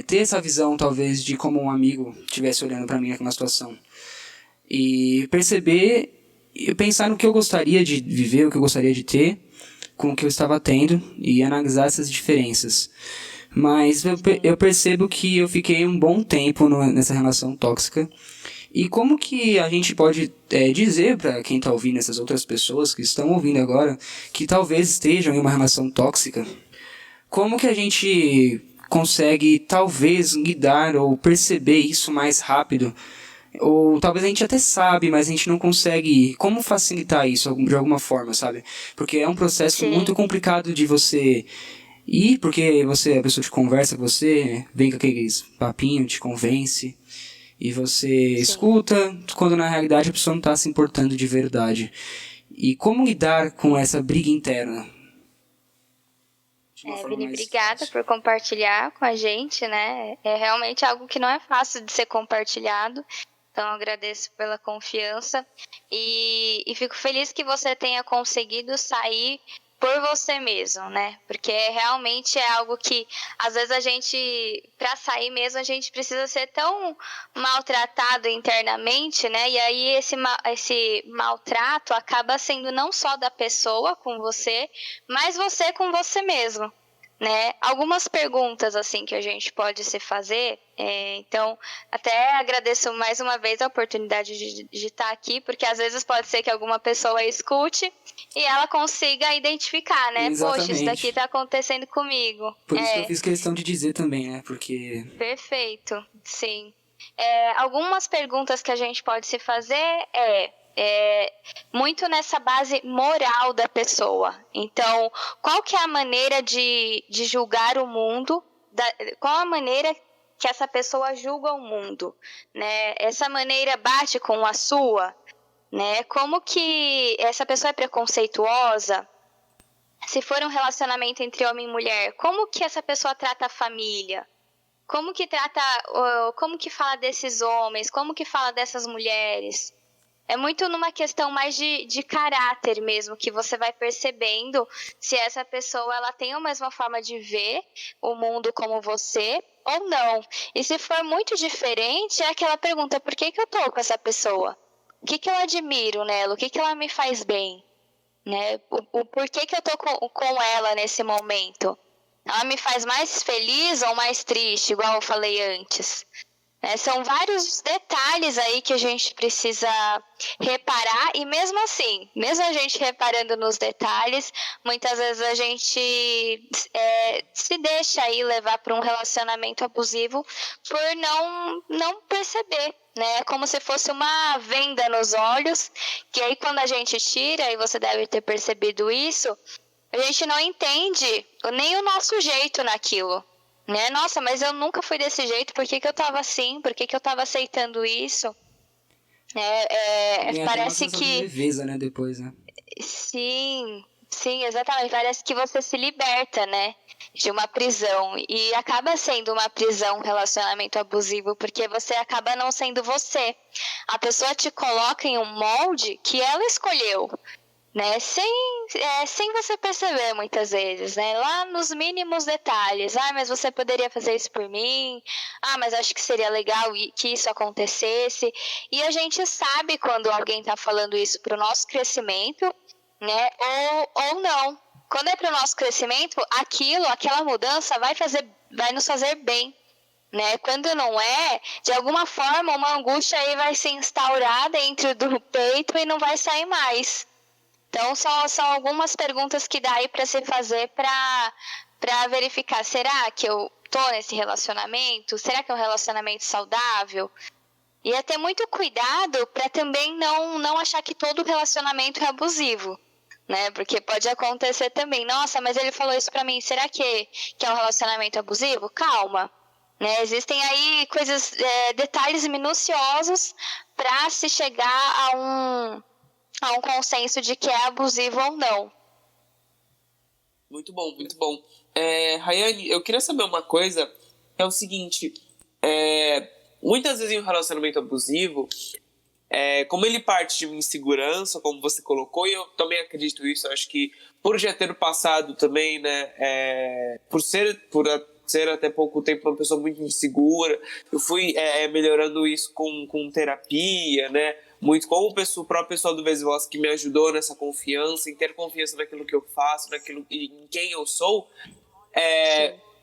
ter essa visão talvez de como um amigo estivesse olhando para mim naquela situação e perceber e pensar no que eu gostaria de viver, o que eu gostaria de ter com o que eu estava tendo e analisar essas diferenças. Mas eu percebo que eu fiquei um bom tempo nessa relação tóxica E como que a gente pode dizer para quem está ouvindo, essas outras pessoas que estão ouvindo agora, que talvez estejam em uma relação tóxica, como que a gente consegue talvez lidar ou perceber isso mais rápido? Ou talvez a gente até sabe, mas a gente não consegue. Como facilitar isso de alguma forma, sabe? Porque é um processo Sim. muito complicado de você ir, porque a pessoa te conversa com você, vem com aqueles papinhos, te convence, e você escuta, quando na realidade a pessoa não está se importando de verdade. E como lidar com essa briga interna? Vini, obrigada por compartilhar com a gente, né? É realmente algo que não é fácil de ser compartilhado. Então, agradeço pela confiança e fico feliz que você tenha conseguido sair por você mesmo, né? Porque realmente é algo que, às vezes, para sair mesmo, a gente precisa ser tão maltratado internamente, né? E aí esse maltrato acaba sendo não só da pessoa com você, mas você com você mesmo. Né? Algumas perguntas assim que a gente pode se fazer, então até agradeço mais uma vez a oportunidade de estar aqui, porque às vezes pode ser que alguma pessoa escute e ela consiga identificar, né? Exatamente. Poxa, isso daqui está acontecendo comigo. Por isso que eu fiz questão de dizer também, né? Porque... Perfeito, sim. Algumas perguntas que a gente pode se fazer muito nessa base moral da pessoa. Então, qual que é a maneira de julgar o mundo? Qual a maneira que essa pessoa julga o mundo? Né? Essa maneira bate com a sua? Né? Como que essa pessoa é preconceituosa? Se for um relacionamento entre homem e mulher, como que essa pessoa trata a família? Como que fala desses homens? Como que fala dessas mulheres? É muito numa questão mais de caráter mesmo, que você vai percebendo se essa pessoa ela tem a mesma forma de ver o mundo como você ou não. E se for muito diferente, é aquela pergunta, por que eu tô com essa pessoa? O que eu admiro nela? O que ela me faz bem? Né? O porquê que eu tô com ela nesse momento? Ela me faz mais feliz ou mais triste, igual eu falei antes? São vários detalhes aí que a gente precisa reparar e mesmo assim, mesmo a gente reparando nos detalhes, muitas vezes a gente se deixa aí levar para um relacionamento abusivo por não perceber, né? Como se fosse uma venda nos olhos, que aí quando a gente tira, e você deve ter percebido isso, a gente não entende nem o nosso jeito naquilo. Né? Nossa, mas eu nunca fui desse jeito, por que eu tava assim? Por que eu tava aceitando isso? Parece que... de leveza, né, depois, né? Sim, exatamente. Parece que você se liberta, né? De uma prisão. E acaba sendo uma prisão, um relacionamento abusivo, porque você acaba não sendo você. A pessoa te coloca em um molde que ela escolheu. Né? Sem você perceber muitas vezes, né? Lá nos mínimos detalhes. Mas você poderia fazer isso por mim? Mas acho que seria legal que isso acontecesse. E a gente sabe quando alguém está falando isso para o nosso crescimento, né? Ou não. Quando é para o nosso crescimento, aquela mudança vai nos fazer bem. Né? Quando não é, de alguma forma uma angústia aí vai se instaurar dentro do peito e não vai sair mais. Então, são algumas perguntas que dá aí para se fazer para verificar, será que eu tô nesse relacionamento? Será que é um relacionamento saudável? E é ter muito cuidado para também não achar que todo relacionamento é abusivo, né? Porque pode acontecer também, nossa, mas ele falou isso para mim, será que é um relacionamento abusivo? Calma, né? Existem aí detalhes minuciosos para se chegar a um consenso de que é abusivo ou não. Muito bom, muito bom. Rayane, eu queria saber uma coisa, é o seguinte, muitas vezes em um relacionamento abusivo, como ele parte de uma insegurança, como você colocou, e eu também acredito isso, eu acho que por já ter passado também, né, por ser até pouco tempo uma pessoa muito insegura, eu fui melhorando isso com terapia, né, muito com o próprio pessoal do Vezes Voz que me ajudou nessa confiança, em ter confiança naquilo que eu faço, em quem eu sou.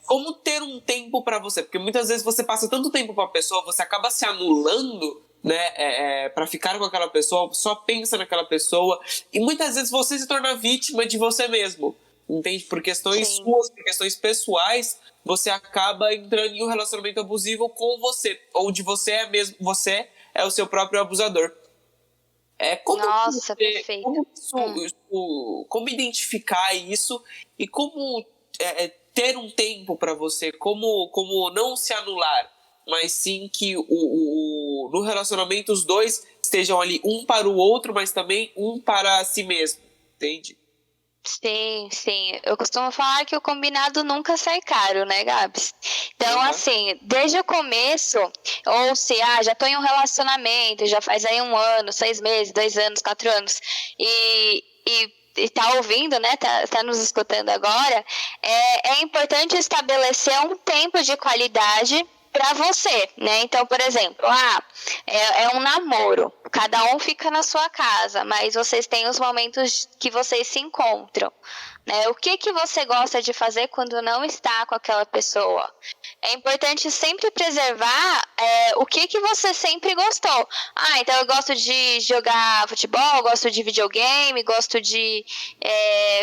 Como ter um tempo para você? Porque muitas vezes você passa tanto tempo com a pessoa, você acaba se anulando né, para ficar com aquela pessoa, só pensa naquela pessoa, e muitas vezes você se torna vítima de você mesmo, entende? Por questões Sim. suas, por questões pessoais, você acaba entrando em um relacionamento abusivo com você, onde você é o seu próprio abusador. Nossa, perfeito. Como identificar isso e como ter um tempo para você, como não se anular, mas sim que no relacionamento os dois estejam ali um para o outro, mas também um para si mesmo, entende? Sim, sim. Eu costumo falar que o combinado nunca sai caro, né, Gabs? Então, assim, desde o começo, ou se, já tô em um relacionamento, já faz aí 1 ano, 6 meses, 2 anos, 4 anos, e tá ouvindo, né, tá nos escutando agora, é importante estabelecer um tempo de qualidade para você, né? Então, por exemplo, é um namoro, cada um fica na sua casa, mas vocês têm os momentos que vocês se encontram, né? O que você gosta de fazer quando não está com aquela pessoa? É importante sempre preservar o que você sempre gostou. Então eu gosto de jogar futebol, gosto de videogame, gosto de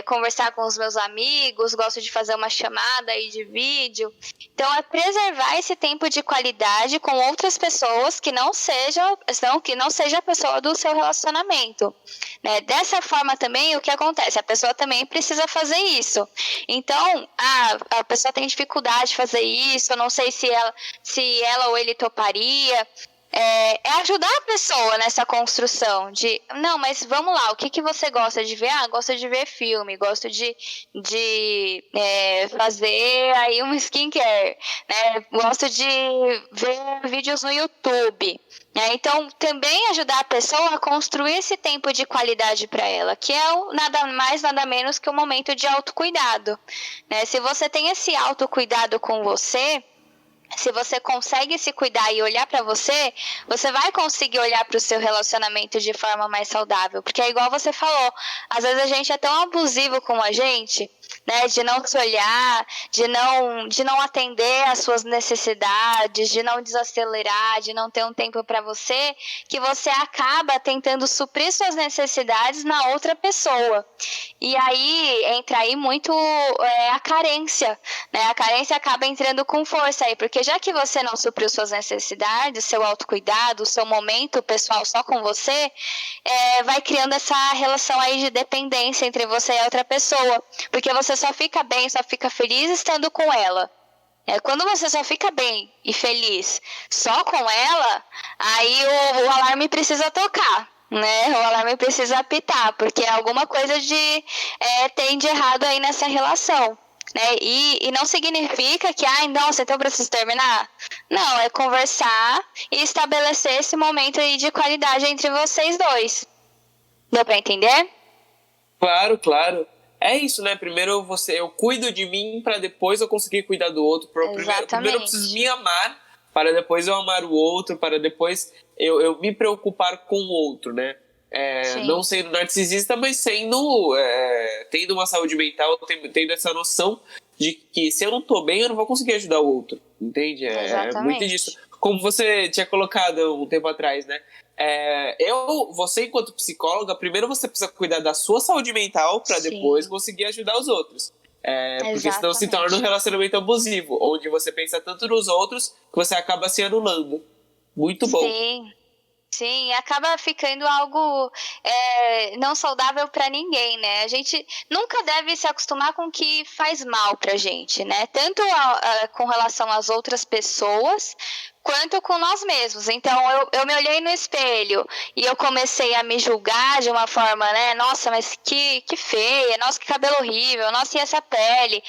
conversar com os meus amigos, gosto de fazer uma chamada aí de vídeo. Então é preservar esse tempo de qualidade com outras pessoas que não seja a pessoa do seu relacionamento, né? Dessa forma também, o que acontece? A pessoa também precisa fazer isso. Então, a pessoa tem dificuldade de fazer isso, eu não sei se ela ou ele toparia. É ajudar a pessoa nessa construção de, não, mas vamos lá, o que você gosta de ver? Gosto de ver filme, gosto de fazer aí um skincare, né? Gosto de ver vídeos no YouTube. Então, também ajudar a pessoa a construir esse tempo de qualidade para ela, que é nada mais, nada menos que um momento de autocuidado, né? Se você tem esse autocuidado com você, se você consegue se cuidar e olhar para você, você vai conseguir olhar para o seu relacionamento de forma mais saudável. Porque é igual você falou, às vezes a gente é tão abusivo com a gente, né, de não se olhar, de não atender às suas necessidades, de não desacelerar, de não ter um tempo para você, que você acaba tentando suprir suas necessidades na outra pessoa. E aí entra aí muito a carência, né? A carência acaba entrando com força aí, porque já que você não supriu suas necessidades, seu autocuidado, seu momento pessoal só com você, vai criando essa relação aí de dependência entre você e a outra pessoa, porque você só fica bem, só fica feliz estando com ela. Quando você só fica bem e feliz só com ela, aí o alarme precisa tocar, né? O alarme precisa apitar, porque alguma coisa tem de errado aí nessa relação, né? E não significa que, nossa, então eu preciso terminar. Não, é conversar e estabelecer esse momento aí de qualidade entre vocês dois. Deu pra entender? Claro, claro. É isso, né? Primeiro eu cuido de mim para depois eu conseguir cuidar do outro. Primeiro eu preciso me amar para depois eu amar o outro, para depois eu me preocupar com o outro, né? Não sendo narcisista, mas tendo uma saúde mental, tendo essa noção de que se eu não tô bem, eu não vou conseguir ajudar o outro, entende? É muito disso. Como você tinha colocado um tempo atrás, né? Você enquanto psicóloga, primeiro você precisa cuidar da sua saúde mental para depois conseguir ajudar os outros. Porque senão se torna um relacionamento abusivo, onde você pensa tanto nos outros que você acaba se anulando. Muito bom. Sim, acaba ficando algo não saudável para ninguém, né? A gente nunca deve se acostumar com o que faz mal pra gente, né? Tanto com relação às outras pessoas, quanto com nós mesmos. Então, eu me olhei no espelho e eu comecei a me julgar de uma forma, né? Nossa, mas que feia, nossa, que cabelo horrível, nossa, e essa pele?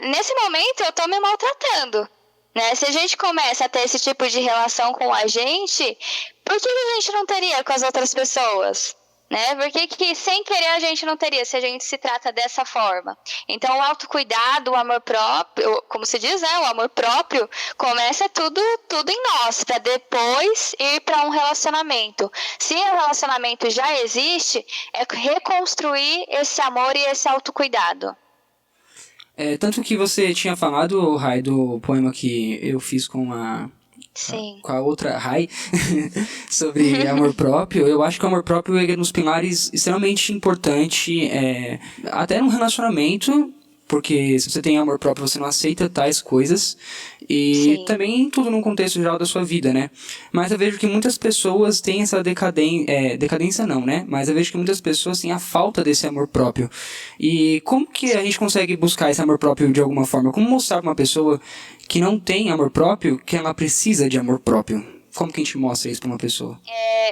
Nesse momento, eu tô me maltratando. Né? Se a gente começa a ter esse tipo de relação com a gente, por que a gente não teria com as outras pessoas? Né? Por que sem querer a gente não teria se a gente se trata dessa forma? Então, o autocuidado, o amor próprio, como se diz, né? O amor próprio começa tudo em nós, para depois ir para um relacionamento. Se o relacionamento já existe, é reconstruir esse amor e esse autocuidado. Tanto que você tinha falado, Rai, do poema que eu fiz com Sim. com a outra Rai, sobre amor próprio, eu acho que o amor próprio é um dos pilares extremamente importante, até num relacionamento, porque se você tem amor próprio, você não aceita tais coisas, e Sim. também tudo num contexto geral da sua vida, né? Mas eu vejo que muitas pessoas têm essa decadência não, né? Mas eu vejo que muitas pessoas têm a falta desse amor próprio. E como que a gente consegue buscar esse amor próprio de alguma forma? Como mostrar pra uma pessoa que não tem amor próprio que ela precisa de amor próprio? Como que a gente mostra isso pra uma pessoa?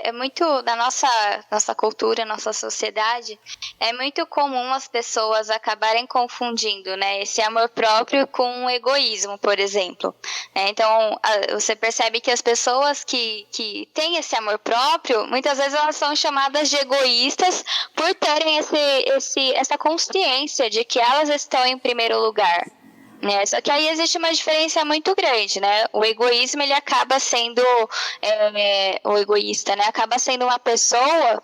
É muito, na nossa cultura, nossa sociedade, é muito comum as pessoas acabarem confundindo, né, esse amor próprio com o egoísmo, por exemplo. Então, você percebe que as pessoas que têm esse amor próprio, muitas vezes elas são chamadas de egoístas por terem essa consciência de que elas estão em primeiro lugar. Só que aí existe uma diferença muito grande, né? O egoísmo, ele acaba sendo o egoísta, né? Acaba sendo uma pessoa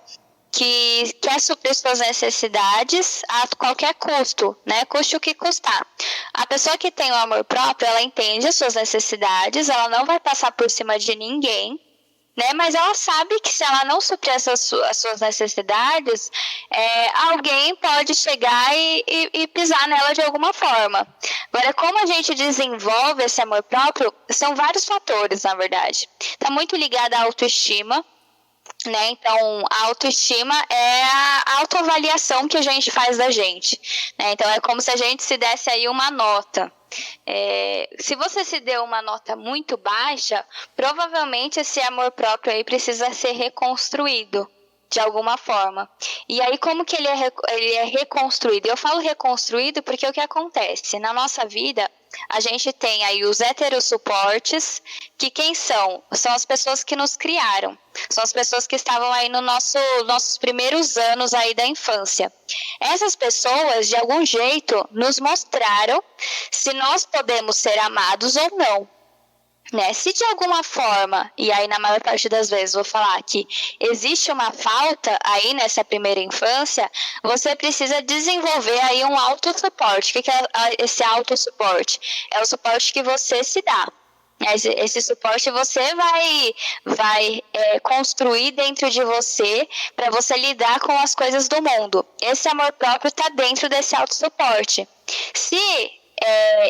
que quer suprir suas necessidades a qualquer custo, né? Custe o que custar. A pessoa que tem o amor próprio, ela entende as suas necessidades, ela não vai passar por cima de ninguém, né? Mas ela sabe que se ela não suprir as suas necessidades, alguém pode chegar e pisar nela de alguma forma. Agora, como a gente desenvolve esse amor próprio, são vários fatores, na verdade. Está muito ligado à autoestima, né? Então, a autoestima é a autoavaliação que a gente faz da gente, né? Então, é como se a gente se desse aí uma nota. Se você se deu uma nota muito baixa, provavelmente esse amor próprio aí precisa ser reconstruído de alguma forma. E aí, como que ele é reconstruído? Eu falo reconstruído porque o que acontece? Na nossa vida, a gente tem aí os heterossuportes, que quem são? São as pessoas que nos criaram. São as pessoas que estavam aí no nossos primeiros anos aí da infância. Essas pessoas, de algum jeito, nos mostraram se nós podemos ser amados ou não. Né? Se de alguma forma, e aí na maior parte das vezes vou falar que existe uma falta aí nessa primeira infância, você precisa desenvolver aí um autossuporte. O que é esse autossuporte? É o suporte que você se dá. Esse suporte você vai construir dentro de você para você lidar com as coisas do mundo. Esse amor próprio está dentro desse autossuporte. Se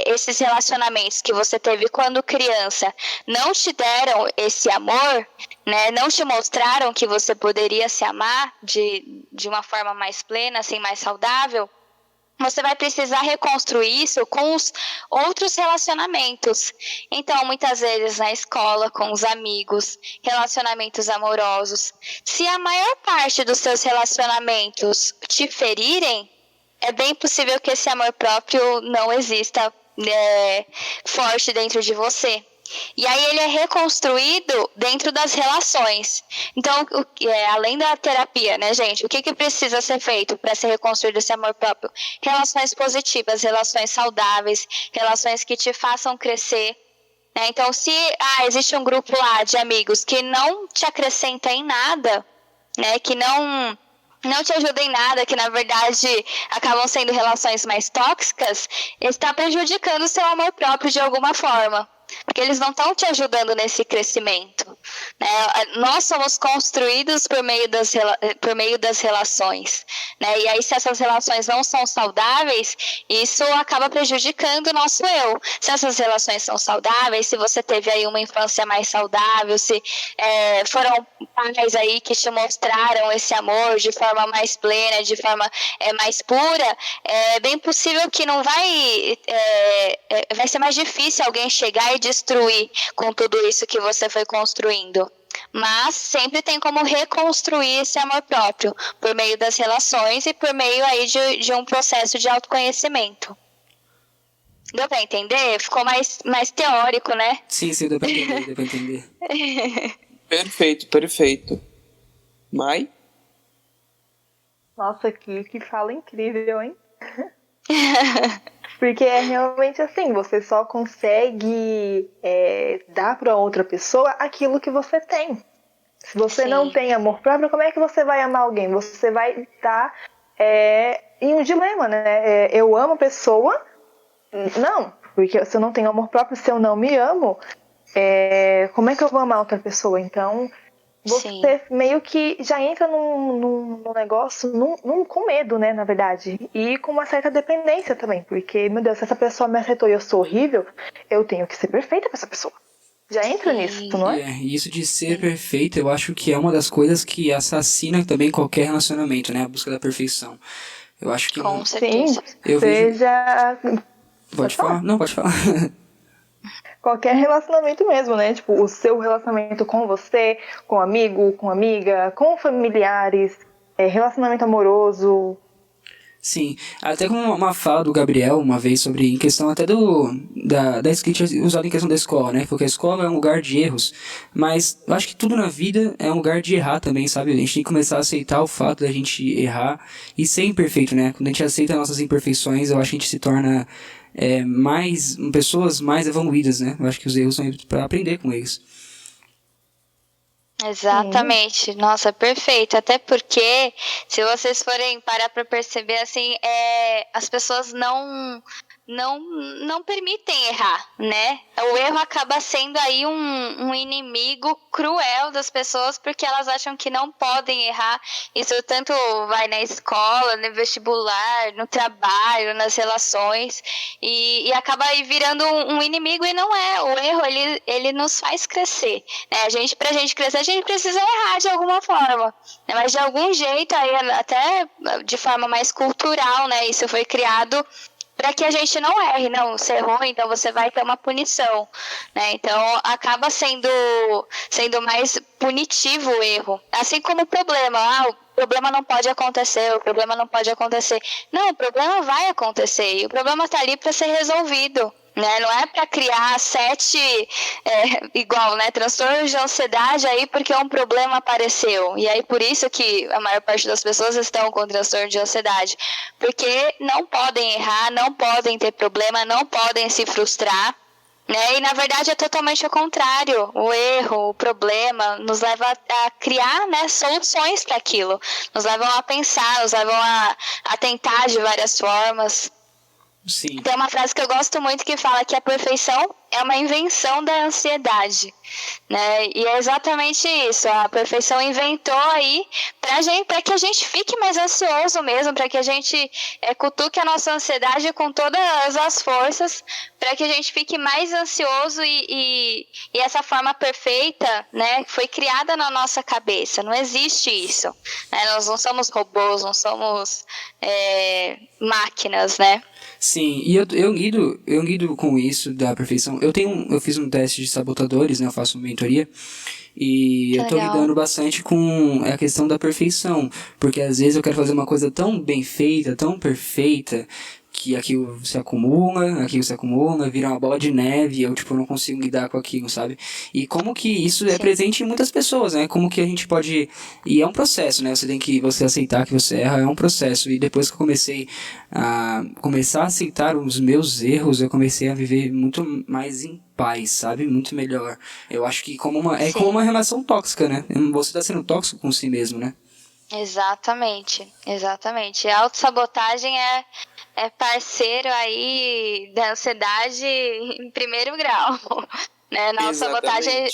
esses relacionamentos que você teve quando criança não te deram esse amor, né, não te mostraram que você poderia se amar de uma forma mais plena, assim, mais saudável, você vai precisar reconstruir isso com os outros relacionamentos. Então, muitas vezes na escola, com os amigos, relacionamentos amorosos. Se a maior parte dos seus relacionamentos te ferirem, é bem possível que esse amor próprio não exista forte dentro de você. E aí ele é reconstruído dentro das relações. Então, além da terapia, né, gente? O que precisa ser feito para ser reconstruído esse amor próprio? Relações positivas, relações saudáveis, relações que te façam crescer. Né? Então, se existe um grupo lá de amigos que não te acrescenta em nada, né, que não te ajuda em nada, que na verdade acabam sendo relações mais tóxicas, está prejudicando o seu amor próprio de alguma forma. Porque eles não estão te ajudando nesse crescimento. Né? Nós somos construídos por meio das relações. Né? E aí, se essas relações não são saudáveis, isso acaba prejudicando o nosso eu. Se essas relações são saudáveis, se você teve aí uma infância mais saudável, se foram pais aí que te mostraram esse amor de forma mais plena, de forma mais pura, é bem possível que não vai ser mais difícil alguém chegar e destruir com tudo isso que você foi construindo. Mas sempre tem como reconstruir esse amor próprio por meio das relações e por meio aí de um processo de autoconhecimento. Deu pra entender? Ficou mais teórico, né? Sim, deu pra entender. Perfeito. Mai? Nossa, que fala incrível, hein? Porque é realmente assim, você só consegue dar para outra pessoa aquilo que você tem. Se você Sim. não tem amor próprio, como é que você vai amar alguém? Você vai estar em um dilema, né? Eu amo a pessoa? Não, porque se eu não tenho amor próprio, se eu não me amo, como é que eu vou amar outra pessoa? Então, você Sim. meio que já entra num negócio com medo, né, na verdade. E com uma certa dependência também. Porque, meu Deus, se essa pessoa me aceitou e eu sou horrível, eu tenho que ser perfeita pra essa pessoa. Já entra nisso, não é? E isso de ser perfeito, eu acho que é uma das coisas que assassina também qualquer relacionamento, né? A busca da perfeição. Eu acho que Com Sim, certeza. eu vejo. seja Pode falar? Não, pode falar. qualquer relacionamento mesmo, né? Tipo, o seu relacionamento com você, com amigo, com amiga, com familiares, relacionamento amoroso. Sim, até com uma fala do Gabriel uma vez sobre, em questão até da escrita usada em questão da escola, né? Porque a escola é um lugar de erros, mas eu acho que tudo na vida é um lugar de errar também, sabe? A gente tem que começar a aceitar o fato da gente errar e ser imperfeito, né? Quando a gente aceita nossas imperfeições, eu acho que a gente se torna pessoas mais evoluídas, né? Eu acho que os erros são para aprender com eles. Exatamente, nossa, perfeito. Até porque, se vocês forem parar para perceber, assim, as pessoas não permitem errar, né? O erro acaba sendo aí um inimigo cruel das pessoas, porque elas acham que não podem errar. Isso tanto vai na escola, no vestibular, no trabalho, nas relações, e acaba aí virando um inimigo, e não é. O erro, ele nos faz crescer, né? Pra gente crescer, a gente precisa errar de alguma forma, né? Mas de algum jeito, aí, até de forma mais cultural, né? Isso foi criado para que a gente não erre. Não, você errou, então você vai ter uma punição, né? Então acaba sendo mais punitivo o erro, assim como o problema. O problema não pode acontecer, o problema não pode acontecer. Não, o problema vai acontecer, e o problema está ali para ser resolvido, né? Não é para criar 7 igual, né, transtornos de ansiedade aí porque um problema apareceu, e aí por isso que a maior parte das pessoas estão com transtorno de ansiedade, porque não podem errar, não podem ter problema, não podem se frustrar, né? E na verdade é totalmente o contrário. O erro, o problema nos leva a criar, né, soluções para aquilo, nos levam a pensar, nos levam a tentar de várias formas. Sim. Tem uma frase que eu gosto muito que fala que a perfeição é uma invenção da ansiedade, né? E é exatamente isso. A perfeição inventou aí para que a gente fique mais ansioso mesmo, para que a gente cutuque a nossa ansiedade com todas as forças, para que a gente fique mais ansioso, e essa forma perfeita, né, foi criada na nossa cabeça. Não existe isso, né? Nós não somos robôs, não somos máquinas, né? Sim, e eu lido com isso da perfeição. Eu fiz um teste de sabotadores, né? Eu faço mentoria. E Que eu tô legal. lidando bastante com a questão da perfeição. Porque às vezes eu quero fazer uma coisa tão bem feita, tão perfeita, que aquilo se acumula, vira uma bola de neve, e eu, tipo, não consigo lidar com aquilo, sabe? E como que isso é Sim. presente em muitas pessoas, né? Como que a gente pode... E é um processo, né? Você aceitar que você erra, é um processo. E depois que eu comecei a aceitar os meus erros, eu comecei a viver muito mais em paz, sabe? Muito melhor. Eu acho que como uma relação tóxica, né? Você tá sendo tóxico com si mesmo, né? Exatamente. A autossabotagem é parceiro aí da ansiedade em primeiro grau. Né? Na autossabotagem,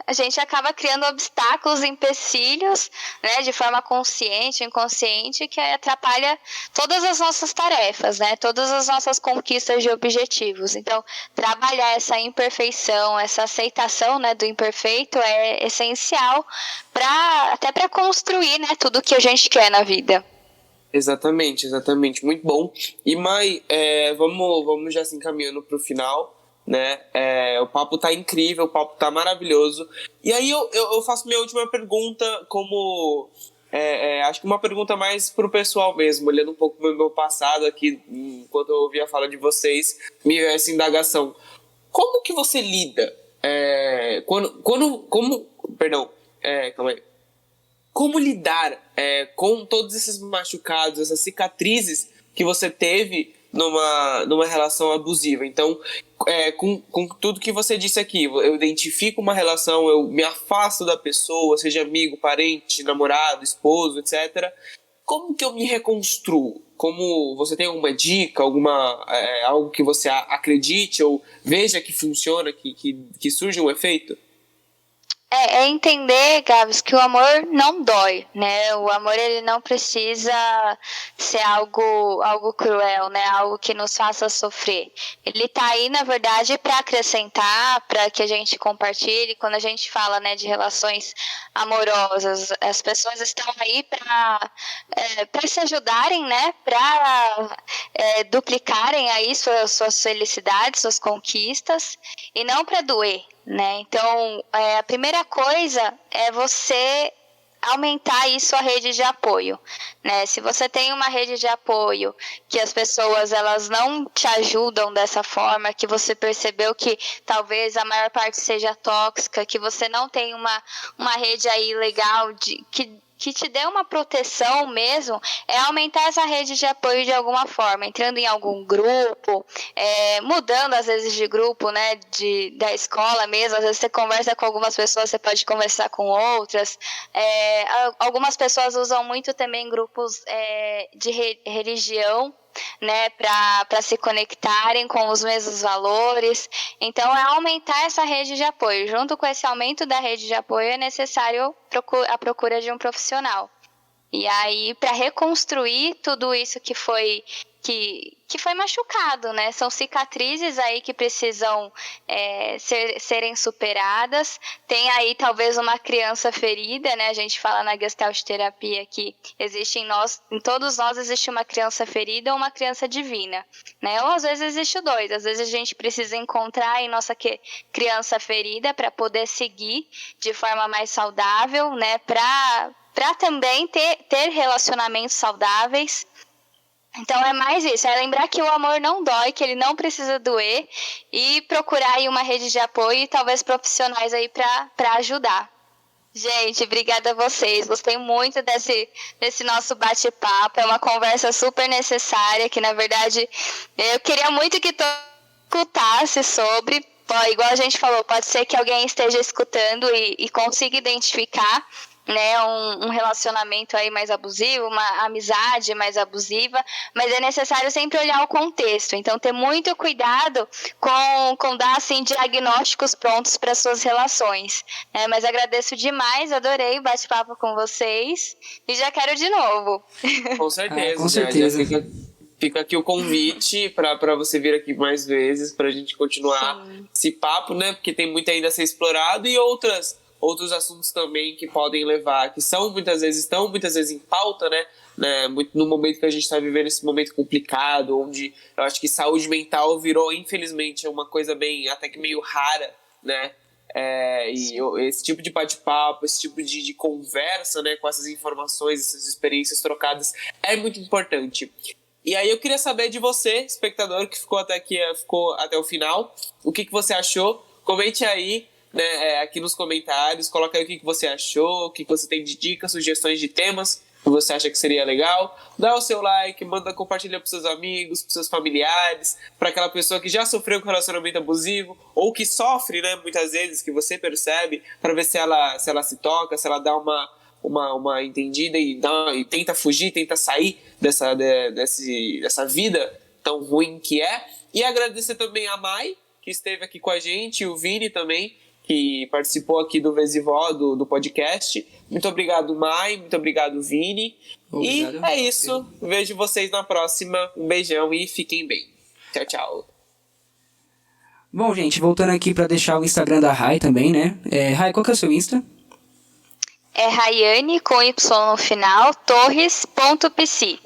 a gente acaba criando obstáculos, empecilhos, né, de forma consciente, inconsciente, que atrapalha todas as nossas tarefas, né, todas as nossas conquistas de objetivos. Então, trabalhar essa imperfeição, essa aceitação, né, do imperfeito é essencial até para construir, né, tudo que a gente quer na vida. Exatamente, muito bom. E Mai, vamos já se encaminhando para o final, né? O papo tá incrível, o papo tá maravilhoso. E aí eu faço minha última pergunta, como acho que uma pergunta mais pro pessoal mesmo, olhando um pouco pro meu passado aqui, enquanto eu ouvia a fala de vocês, me veio essa indagação. Como que você lida calma aí. Como lidar com todos esses machucados, essas cicatrizes que você teve numa relação abusiva? Então, com tudo que você disse aqui, eu identifico uma relação, eu me afasto da pessoa, seja amigo, parente, namorado, esposo, etc. como que eu me reconstruo? Como você tem alguma dica, algo que você acredite ou veja que funciona, que surge um efeito? É entender, Gabs, que o amor não dói, né? O amor, ele não precisa ser algo cruel, né? Algo que nos faça sofrer. Ele tá aí, na verdade, para acrescentar, para que a gente compartilhe. Quando a gente fala, né, de relações amorosas, as pessoas estão aí para se ajudarem, né? Para duplicarem aí suas felicidades, suas conquistas, e não para doer, né? Então, a primeira coisa é você aumentar aí sua rede de apoio, né? Se você tem uma rede de apoio que as pessoas elas não te ajudam dessa forma, que você percebeu que talvez a maior parte seja tóxica, que você não tem uma rede aí legal que te dê uma proteção mesmo, é aumentar essa rede de apoio de alguma forma, entrando em algum grupo, mudando às vezes de grupo, né, da escola mesmo. Às vezes você conversa com algumas pessoas, você pode conversar com outras. Algumas pessoas usam muito também grupos de religião, né, para se conectarem com os mesmos valores. Então, é aumentar essa rede de apoio. Junto com esse aumento da rede de apoio, é necessário a procura de um profissional. E aí, para reconstruir tudo isso que foi machucado, né? São cicatrizes aí que precisam serem superadas. Tem aí talvez uma criança ferida, né? A gente fala na Gestalt terapia que existe em todos nós existe uma criança ferida ou uma criança divina, né? Ou às vezes existe os dois. Às vezes a gente precisa encontrar em nossa criança ferida para poder seguir de forma mais saudável, né? Para também ter relacionamentos saudáveis. Então é mais isso, é lembrar que o amor não dói, que ele não precisa doer, e procurar aí uma rede de apoio e talvez profissionais aí para ajudar. Gente, obrigada a vocês, gostei muito desse nosso bate-papo, é uma conversa super necessária, que na verdade eu queria muito que todos escutasse sobre. Igual a gente falou, pode ser que alguém esteja escutando e consiga identificar, né, um relacionamento aí mais abusivo, uma amizade mais abusiva, mas é necessário sempre olhar o contexto. Então, ter muito cuidado com dar assim, diagnósticos prontos para suas relações. Mas agradeço demais, adorei o bate-papo com vocês e já quero de novo. Com certeza. Com certeza. Já fica aqui o convite para você vir aqui mais vezes, para a gente continuar esse papo, né? Porque tem muito ainda a ser explorado e outros assuntos também que podem levar, que estão muitas vezes em pauta, né? Muito no momento que a gente está vivendo esse momento complicado, onde eu acho que saúde mental virou, infelizmente, uma coisa até que meio rara, né? Esse tipo de bate-papo, esse tipo de conversa, né, com essas informações, essas experiências trocadas é muito importante. E aí eu queria saber de você, espectador, que ficou até o final, o que você achou. Comente aí, né, aqui nos comentários, coloca aí o que você achou, o que você tem de dicas, sugestões de temas que você acha que seria legal. Dá o seu like, compartilha para seus amigos, para seus familiares, para aquela pessoa que já sofreu com relacionamento abusivo ou que sofre, né, muitas vezes, que você percebe, para ver se ela se toca, se ela dá uma entendida e tenta fugir, tenta sair dessa vida tão ruim que é. E agradecer também a Mai, que esteve aqui com a gente, e o Vini também, que participou aqui do Vesivó, do podcast. Muito obrigado, Mai. Muito obrigado, Vini. Obrigado. E é isso. Vejo vocês na próxima. Um beijão e fiquem bem. Tchau, tchau. Bom, gente, voltando aqui para deixar o Instagram da Rai também, né? Rai, qual que é o seu Insta? É Rayane, com Y no final, torres.pc.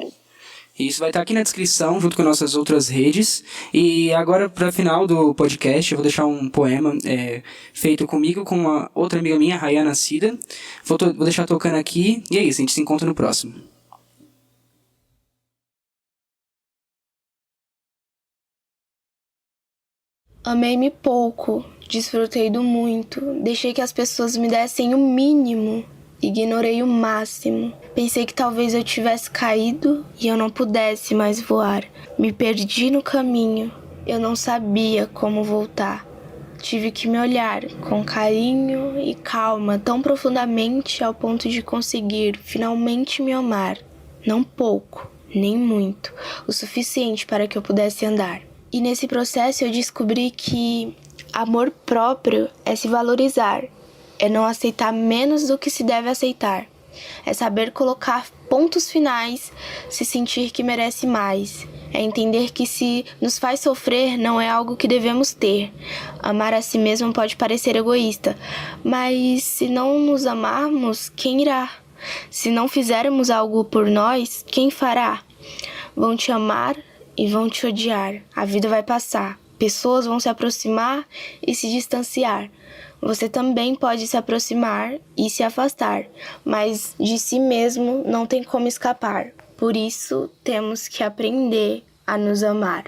Isso vai estar aqui na descrição, junto com nossas outras redes. E agora, para final do podcast, eu vou deixar um poema feito comigo, com uma outra amiga minha, Rayana Cida. Vou deixar tocando aqui. E é isso, a gente se encontra no próximo. Amei-me pouco, desfrutei do muito, deixei que as pessoas me dessem o mínimo. Ignorei o máximo. Pensei que talvez eu tivesse caído e eu não pudesse mais voar. Me perdi no caminho. Eu não sabia como voltar. Tive que me olhar com carinho e calma tão profundamente ao ponto de conseguir finalmente me amar. não pouco, nem muito, o suficiente para que eu pudesse andar. E nesse processo eu descobri que amor próprio é se valorizar, é não aceitar menos do que se deve aceitar, é saber colocar pontos finais, se sentir que merece mais, é entender que se nos faz sofrer não é algo que devemos ter. Amar a si mesmo pode parecer egoísta, mas se não nos amarmos, quem irá? Se não fizermos algo por nós, quem fará? Vão te amar e vão te odiar. A vida vai passar. Pessoas vão se aproximar e se distanciar. Você também pode se aproximar e se afastar, mas de si mesmo não tem como escapar. Por isso, temos que aprender a nos amar.